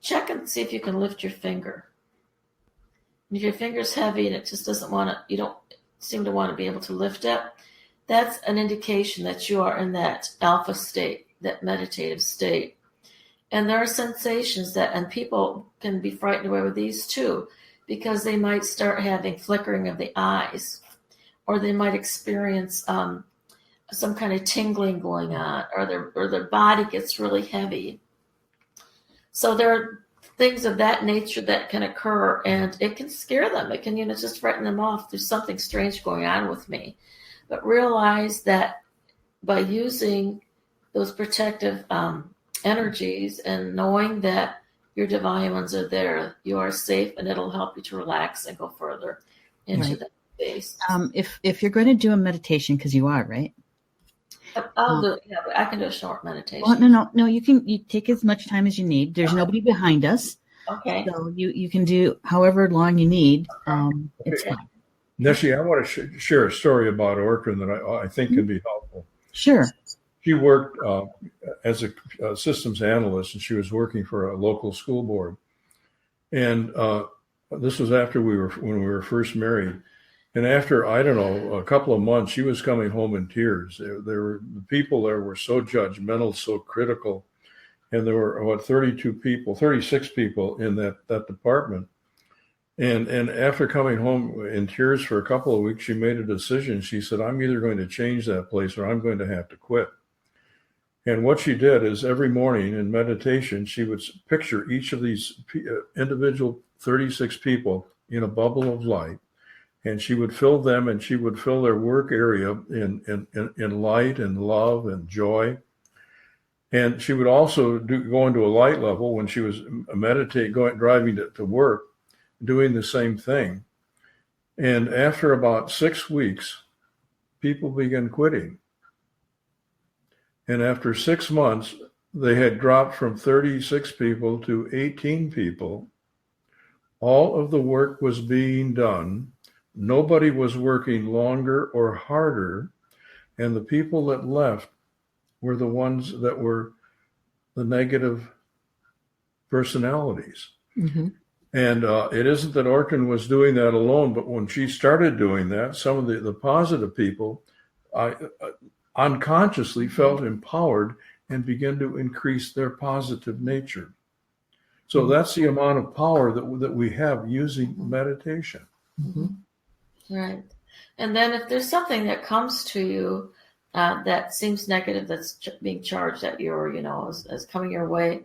check and see if you can lift your finger. And if your finger's heavy and it just you don't seem to want to be able to lift it, that's an indication that you are in that alpha state, that meditative state. And there are sensations and people can be frightened away with these too, because they might start having flickering of the eyes, or they might experience some kind of tingling going on, or their body gets really heavy. So there are things of that nature that can occur, and it can scare them. It can, just frighten them off. There's something strange going on with me. But realize that by using those protective energies and knowing that your divine ones are there, you are safe, and it'll help you to relax and go further into that space. If you're going to do a meditation, because you are, right? I'll do it. Yeah, but I can do a short meditation. Well, no. You take as much time as you need. There's nobody behind us. Okay. So you can do however long you need. It's fine. Nessie, I want to share a story about Ortrun that I think can be helpful. Sure. She worked as a systems analyst, and she was working for a local school board. And this was after when we were first married. And after, I don't know, a couple of months, she was coming home in tears. The people there were so judgmental, so critical. And there were, 36 people in that department. And after coming home in tears for a couple of weeks, she made a decision. She said, I'm either going to change that place or I'm going to have to quit. And what she did is every morning in meditation, she would picture each of these individual 36 people in a bubble of light. And she would fill them, and she would fill their work area in light and love and joy. And she would also go into a light level when she was driving to work, doing the same thing. And after about 6 weeks, people began quitting. And after 6 months, they had dropped from 36 people to 18 people All of the work was being done. Nobody was working longer or harder. And the people that left were the ones that were the negative personalities. Mm-hmm. And it isn't that Ortrun was doing that alone, but when she started doing that, some of the positive people unconsciously felt empowered and began to increase their positive nature. So that's the amount of power that we have using meditation. Mm-hmm. Right. And then if there's something that comes to you that seems negative, that's being charged at you, or, as coming your way,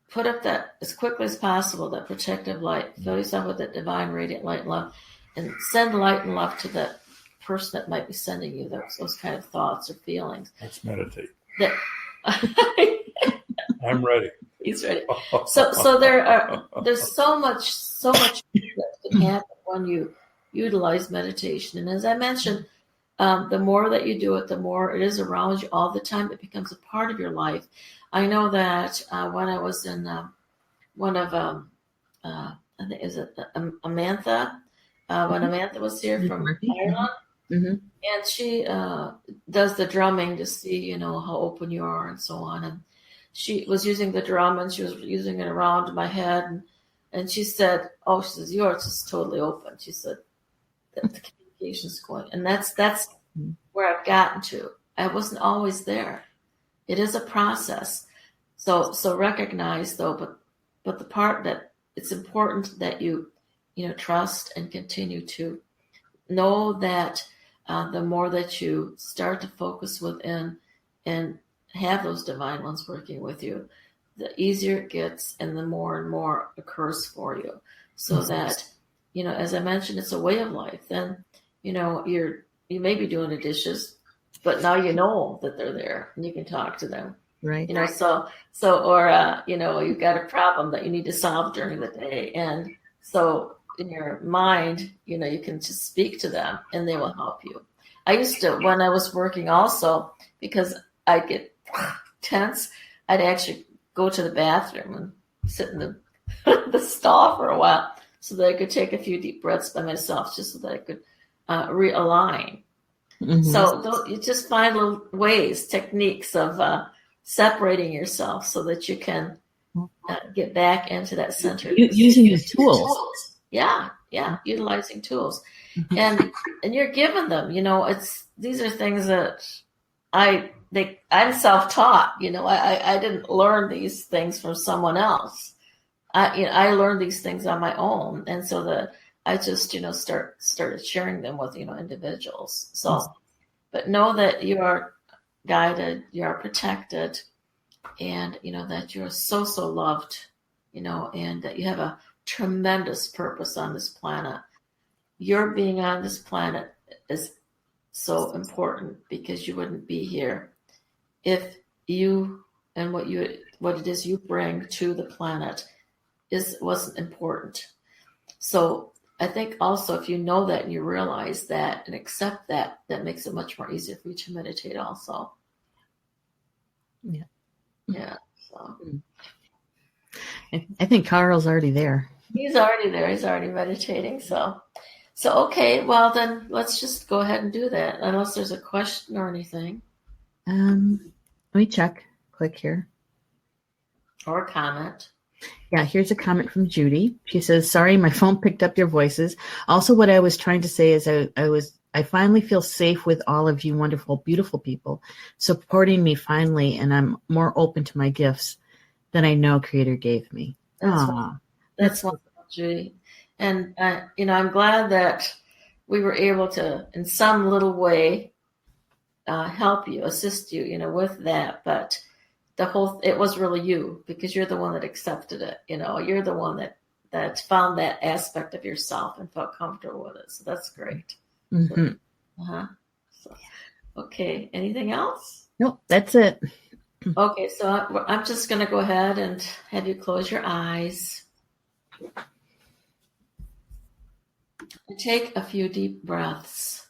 put up that as quickly as possible, that protective light. Fill yourself with that divine radiant light and love, and send light and love to that person that might be sending you those kind of thoughts or feelings. Let's meditate. That I'm ready. He's ready. So there's so much that can happen when you utilize meditation. And as I mentioned, the more that you do it, the more it is around you all the time. It becomes a part of your life. I know that when I was in one of, I think, is it Amantha? When Amantha was here from Ireland, Mm-hmm. and she does the drumming to see, how open you are and so on. And she was using the drum, and she was using it around my head. And she said, she says, yours is totally open. She said, the communication's going. And that's where I've gotten to. I wasn't always there. It is a process. So recognize, though, but the part that it's important that you trust and continue to know that the more that you start to focus within and have those divine ones working with you, the easier it gets and the more and more occurs for you. So that, as I mentioned, it's a way of life. Then, you may be doing the dishes, but now you know that they're there and you can talk to them. Right. Or you've got a problem that you need to solve during the day. And so in your mind, you can just speak to them and they will help you. I used to, when I was working also, because I'd get tense, I'd actually go to the bathroom and sit in the stall for a while so that I could take a few deep breaths by myself, just so that I could realign. Mm-hmm. So you just find little ways, techniques of separating yourself so that you can get back into that center. Using the tools. Yeah, utilizing tools. And you're given them, these are things that I'm self-taught, I didn't learn these things from someone else. I learned these things on my own. And so that I just, started sharing them with, individuals. So, but know that you are guided, you are protected, and, that you're so loved, and that you have a tremendous purpose on this planet. Your being on this planet is so important because you wouldn't be here if you and what it is you bring to the planet wasn't important. So I think also if you know that and you realize that and accept that makes it much more easier for you to meditate also. Yeah. Yeah. So I think Carl's already there. He's already there. He's already meditating. So okay. Well, then let's just go ahead and do that. Unless there's a question or anything. Let me check. Click here. Or a comment. Yeah, here's a comment from Judy. She says, "Sorry, my phone picked up your voices. Also, what I was trying to say is I finally feel safe with all of you wonderful, beautiful people supporting me finally, and I'm more open to my gifts that I know Creator gave me." That's wonderful, Judy. And, I'm glad that we were able to, in some little way, help you, assist you, with that. But it was really you, because you're the one that accepted it. You're the one that found that aspect of yourself and felt comfortable with it. So that's great. Mm-hmm. Okay. Anything else? Nope, that's it. Okay. So I'm just going to go ahead and have you close your eyes. And take a few deep breaths.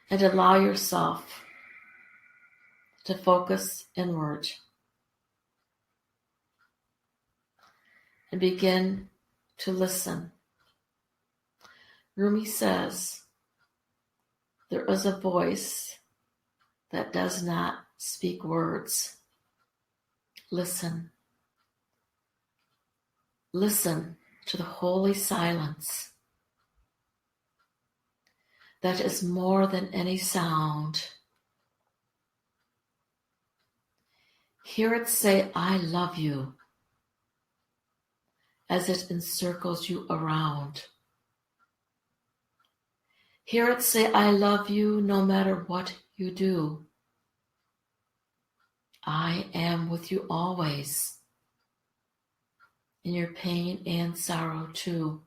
And allow yourself to focus inward and begin to listen. Rumi says, there is a voice that does not speak words. Listen. Listen to the holy silence that is more than any sound. Hear it say, I love you, as it encircles you around. Hear it say, I love you no matter what you do. I am with you always, in your pain and sorrow too.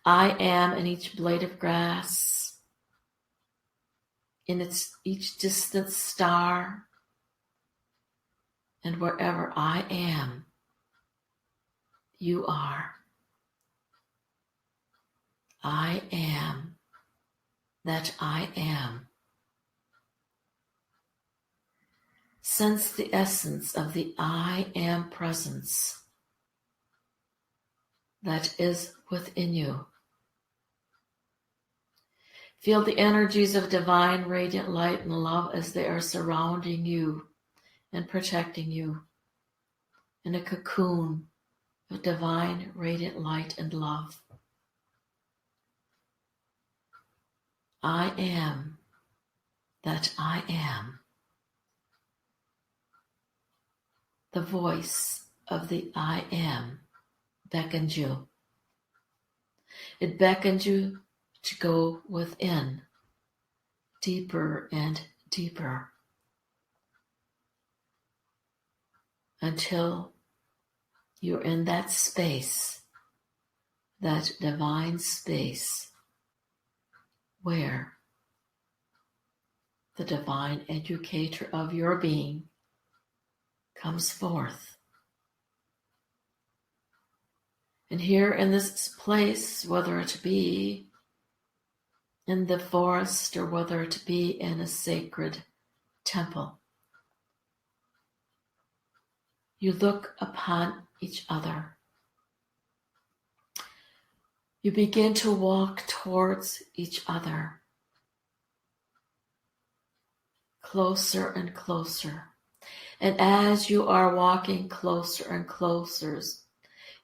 I am in each blade of grass, in each distant star, and wherever I am, you are. I am that I am. Sense the essence of the I am presence that is within you. Feel the energies of divine radiant light and love as they are surrounding you and protecting you in a cocoon of divine radiant light and love. I am that I am. The voice of the I am beckons you. It beckons you to go within, deeper and deeper, until you're in that space, that divine space, where the divine educator of your being comes forth. And here in this place, whether it be in the forest or whether it be in a sacred temple, you look upon each other. You begin to walk towards each other, closer and closer. And as you are walking closer and closer,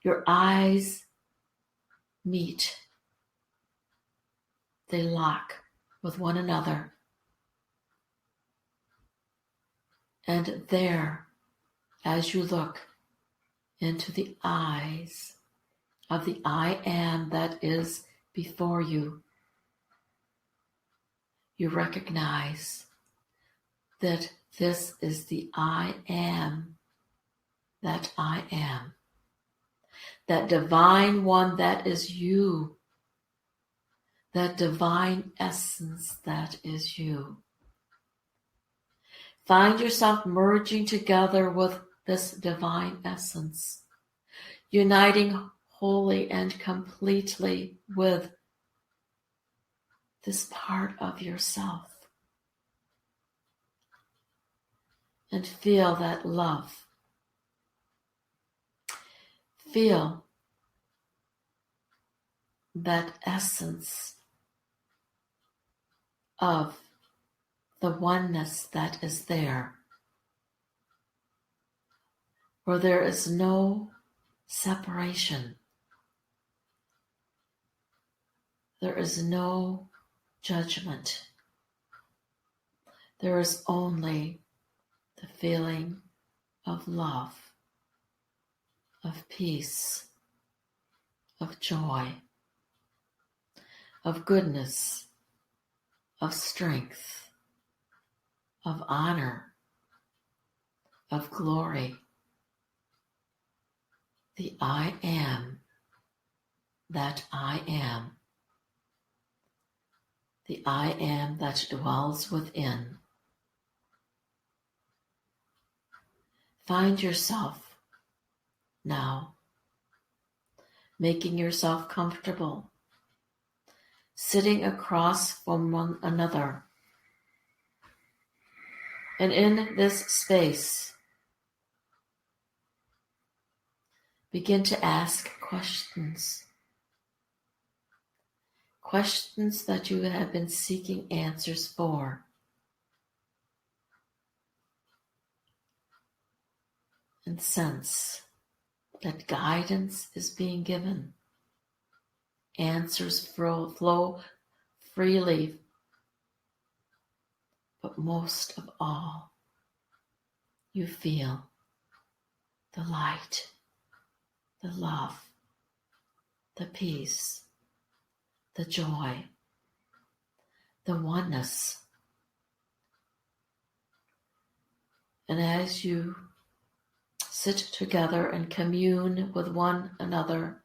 your eyes meet. They lock with one another. And there, as you look into the eyes of the I am that is before you, you recognize that this is the I am that I am. That divine one that is you. That divine essence that is you. Find yourself merging together with this divine essence, uniting wholly and completely with this part of yourself. And feel that love. Feel that essence of the oneness that is there, where there is no separation. There is no judgment. There is only the feeling of love, of peace, of joy, of goodness, of strength, of honor, of glory. The I am that I am. The I am that dwells within. Find yourself now, making yourself comfortable, sitting across from one another, And in this space, begin to ask questions. Questions that you have been seeking answers for. And sense that guidance is being given. Answers flow freely. But most of all, you feel the light, the love, the peace, the joy, the oneness. And as you sit together and commune with one another,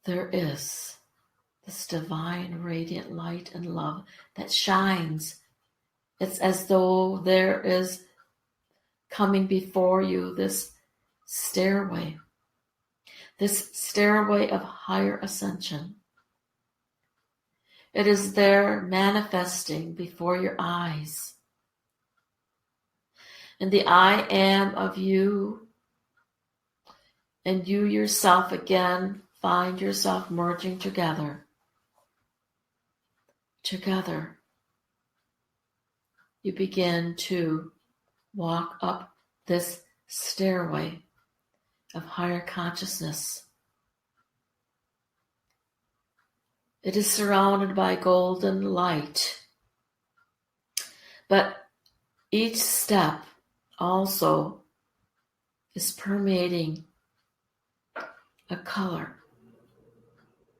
there is this divine radiant light and love that shines. It's as though there is coming before you this stairway of higher ascension. It is there manifesting before your eyes. And the I am of you and you yourself again find yourself merging together. Together, you begin to walk up this stairway of higher consciousness. It is surrounded by golden light, but each step also is permeating a color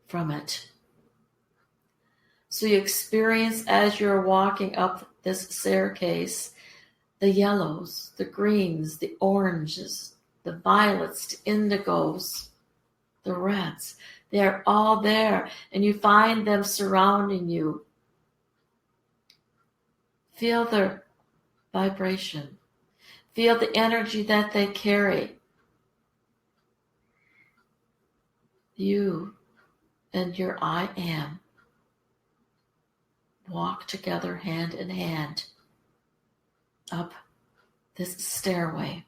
from it. So you experience as you're walking up this staircase, the yellows, the greens, the oranges, the violets, the indigos, the reds. They're all there, and you find them surrounding you. Feel their vibration. Feel the energy that they carry. You and your I am walk together hand in hand up this stairway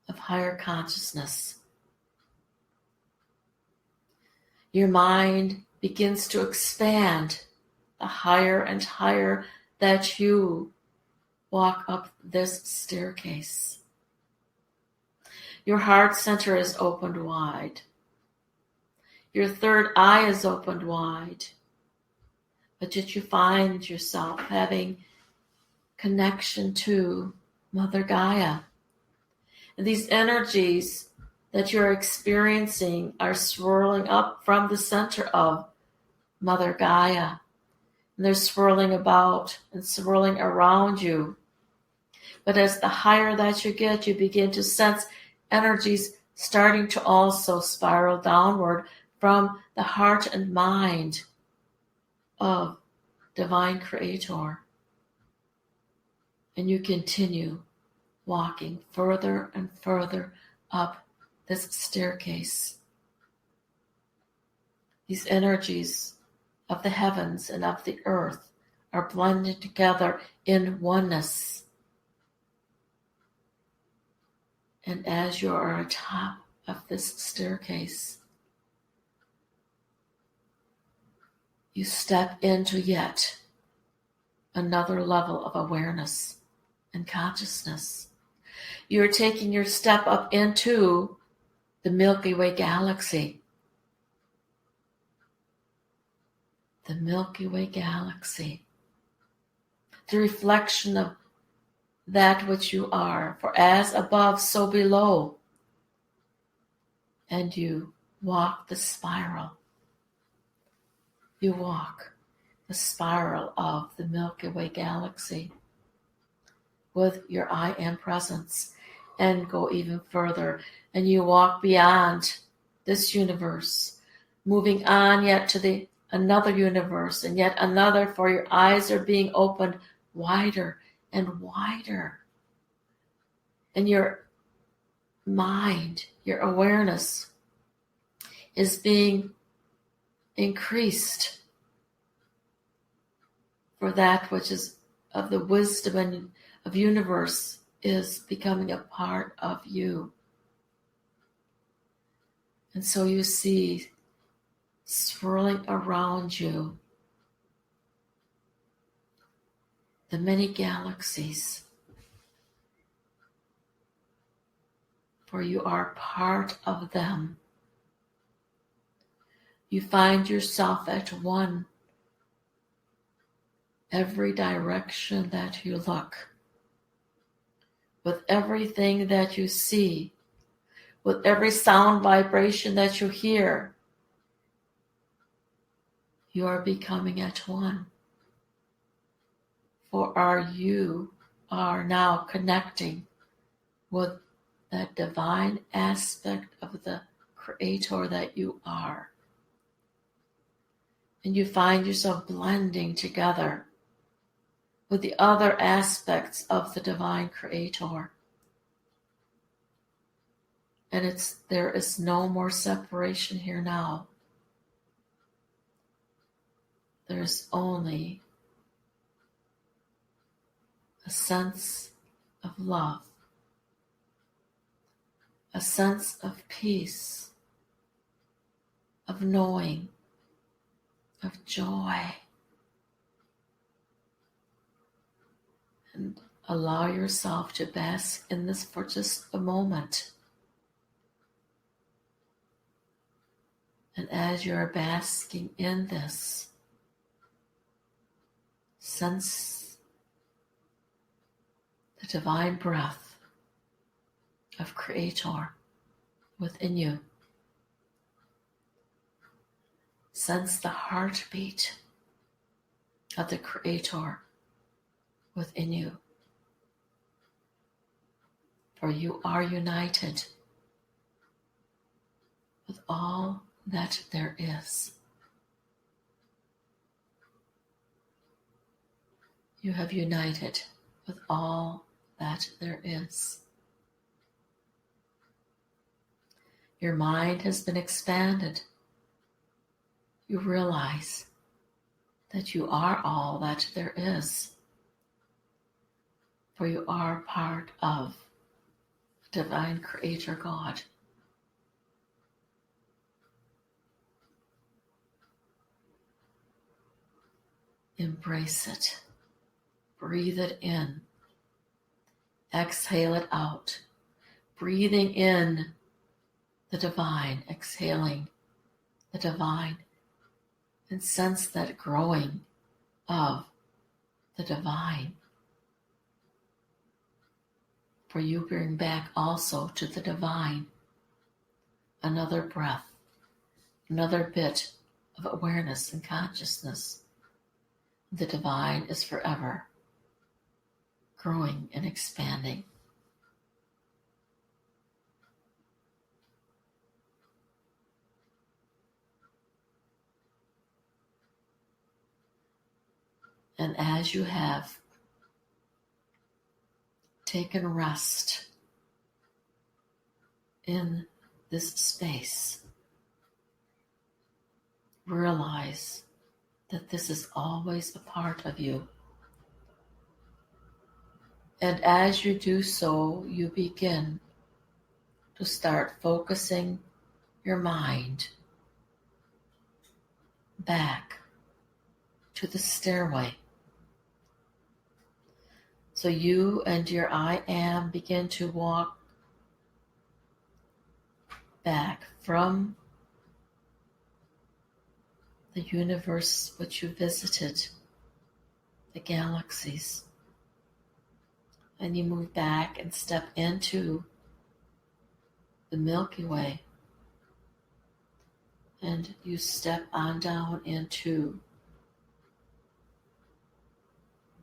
of higher consciousness. Your mind begins to expand the higher and higher that you walk up this staircase. Your heart center is opened wide. Your third eye is opened wide. But yet you find yourself having connection to Mother Gaia. And these energies that you're experiencing are swirling up from the center of Mother Gaia. And they're swirling about and swirling around you. But as the higher that you get, you begin to sense energies starting to also spiral downward from the heart and mind of Divine Creator. And you continue walking further and further up this staircase. These energies of the heavens and of the earth are blended together in oneness. And as you are atop of this staircase, you step into yet another level of awareness and consciousness. You're taking your step up into the Milky Way galaxy. The Milky Way galaxy. The reflection of that which you are, for as above, so below. And you walk the spiral. You walk the spiral of the Milky Way galaxy with your I am presence and go even further. And you walk beyond this universe, moving on yet to another universe and yet another, for your eyes are being opened wider and wider. And your mind, your awareness is being increased for that which is of the wisdom and of universe is becoming a part of you. And so you see swirling around you the many galaxies, for you are part of them. You find yourself at one every direction that you look, with everything that you see, with every sound vibration that you hear. You are becoming at one. For you are now connecting with that divine aspect of the Creator that you are. And you find yourself blending together with the other aspects of the divine Creator. And there is no more separation here now. There is only a sense of love, a sense of peace, of knowing, of joy. And allow yourself to bask in this for just a moment. And as you're basking in this, sense the divine breath of Creator within you. Sense the heartbeat of the Creator within you. For you are united with all that there is. You have united with all that there is. Your mind has been expanded. You realize that you are all that there is. For you are part of Divine Creator God. Embrace it. Breathe it in. Exhale it out. Breathing in the divine, exhaling the divine, and sense that growing of the divine. For you bring back also to the divine another breath, another bit of awareness and consciousness. The divine is forever growing and expanding. And as you have taken rest in this space, realize that this is always a part of you. And as you do so, you begin to start focusing your mind back to the stairway. So you and your I am begin to walk back from the universe which you visited, the galaxies. And you move back and step into the Milky Way. And you step on down into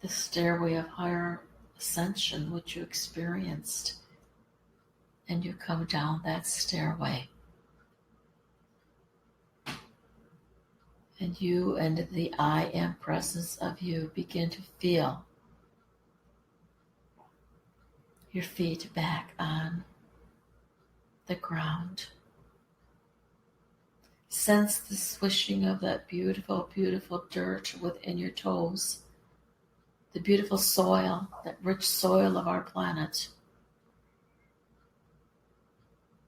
the stairway of higher ascension which you experienced. And you come down that stairway. And you and the I am presence of you begin to feel your feet back on the ground. Sense the swishing of that beautiful, beautiful dirt within your toes the beautiful soil, that rich soil of our planet,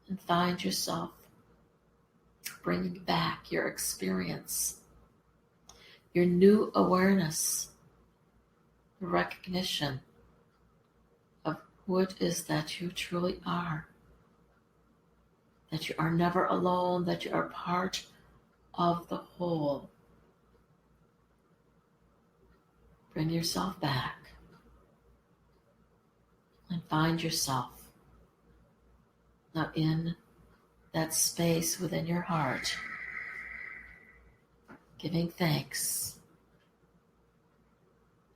and find yourself bringing back your experience, your new awareness, the recognition of who it is that you truly are, that you are never alone, that you are part of the whole. Bring yourself back and find yourself now in that space within your heart, giving thanks,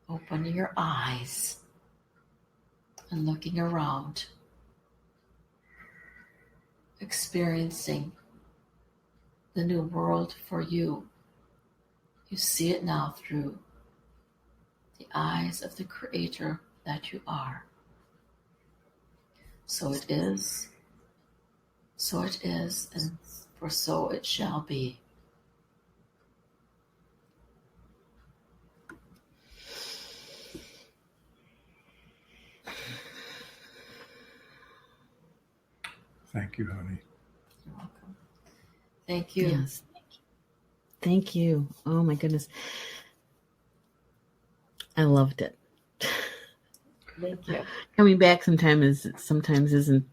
opening your eyes and looking around, experiencing the new world for you. You see it now through the eyes of the Creator that you are. So it is, and for so it shall be. Thank you, honey. You're welcome. Thank you. Yes. Thank you. Oh my goodness. I loved it. Thank you. Coming back sometimes isn't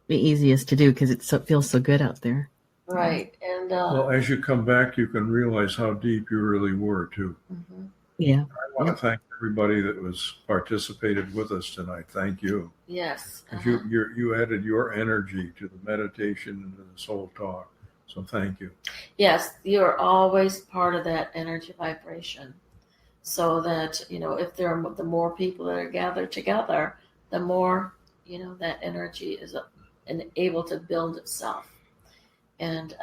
the easiest to do because it feels so good out there. Right. And Well, as you come back, you can realize how deep you really were, too. mhm. Yeah. I want to thank everybody that was participated with us tonight. Thank you. Yes. 'Cause you added your energy to the meditation and to this whole talk. So thank you. Yes, you're always part of that energy vibration. So that, if there are the more people that are gathered together, the more, that energy is able to build itself. And,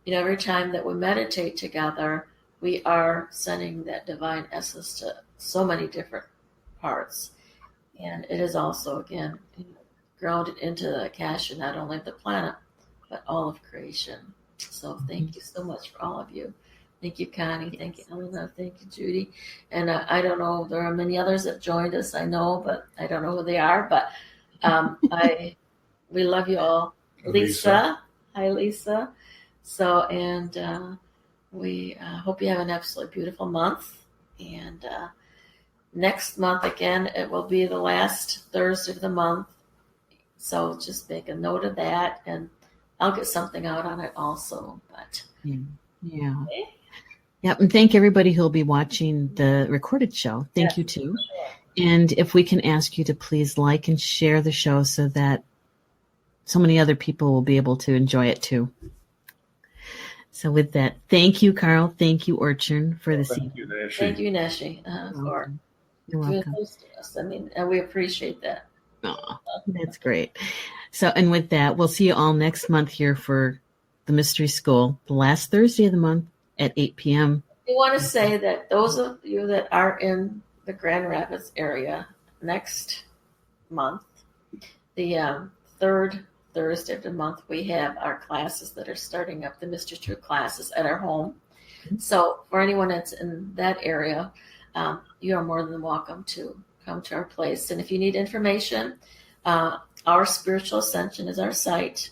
every time that we meditate together, we are sending that divine essence to so many different parts. And it is also, again, grounded into the Akasha, not only of the planet, but all of creation. So thank you so much for all of you. Thank you, Connie. Thank you, Elena. Thank you, Judy. And I don't know, there are many others that joined us, I know, but I don't know who they are. But we love you all. Lisa. Hi, Lisa. So, and we hope you have an absolutely beautiful month. And next month, again, it will be the last Thursday of the month. So just make a note of that. And I'll get something out on it also. But Yeah. okay. Yep. And thank everybody who'll be watching the recorded show. Thank you too. And if we can ask you to please like and share the show so that so many other people will be able to enjoy it too. So with that, thank you, Carl. Thank you, Ortrun, for this evening. Thank you, Nashi. Thank you, Nashi, for You're doing welcome. close to us. I mean, and we appreciate that. Oh, that's great. So, and with that, we'll see you all next month here for the Mystery School, the last Thursday of the month at 8 p.m. We want to say that those of you that are in the Grand Rapids area next month, the third Thursday of the month, we have our classes that are starting up, the Mystery True classes at our home. So for anyone that's in that area, you are more than welcome to come to our place. And if you need information, Our Spiritual Ascension is our site.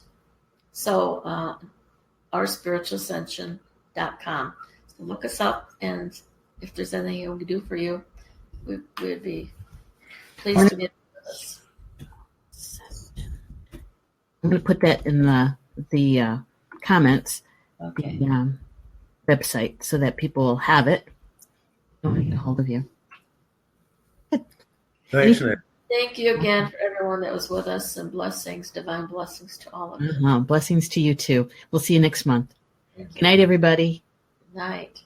So ourspiritualascension.com. So look us up, and if there's anything we can do for you, we'd be pleased to get with us. I'm going to put that in the comments, Okay. the website, so that people will have it. I'll get a hold of you. Thanks, Nick. Thank you again for everyone that was with us, and blessings, divine blessings to all of you. Blessings to you too. We'll see you next month. Thank you. Good night, everybody. Good night.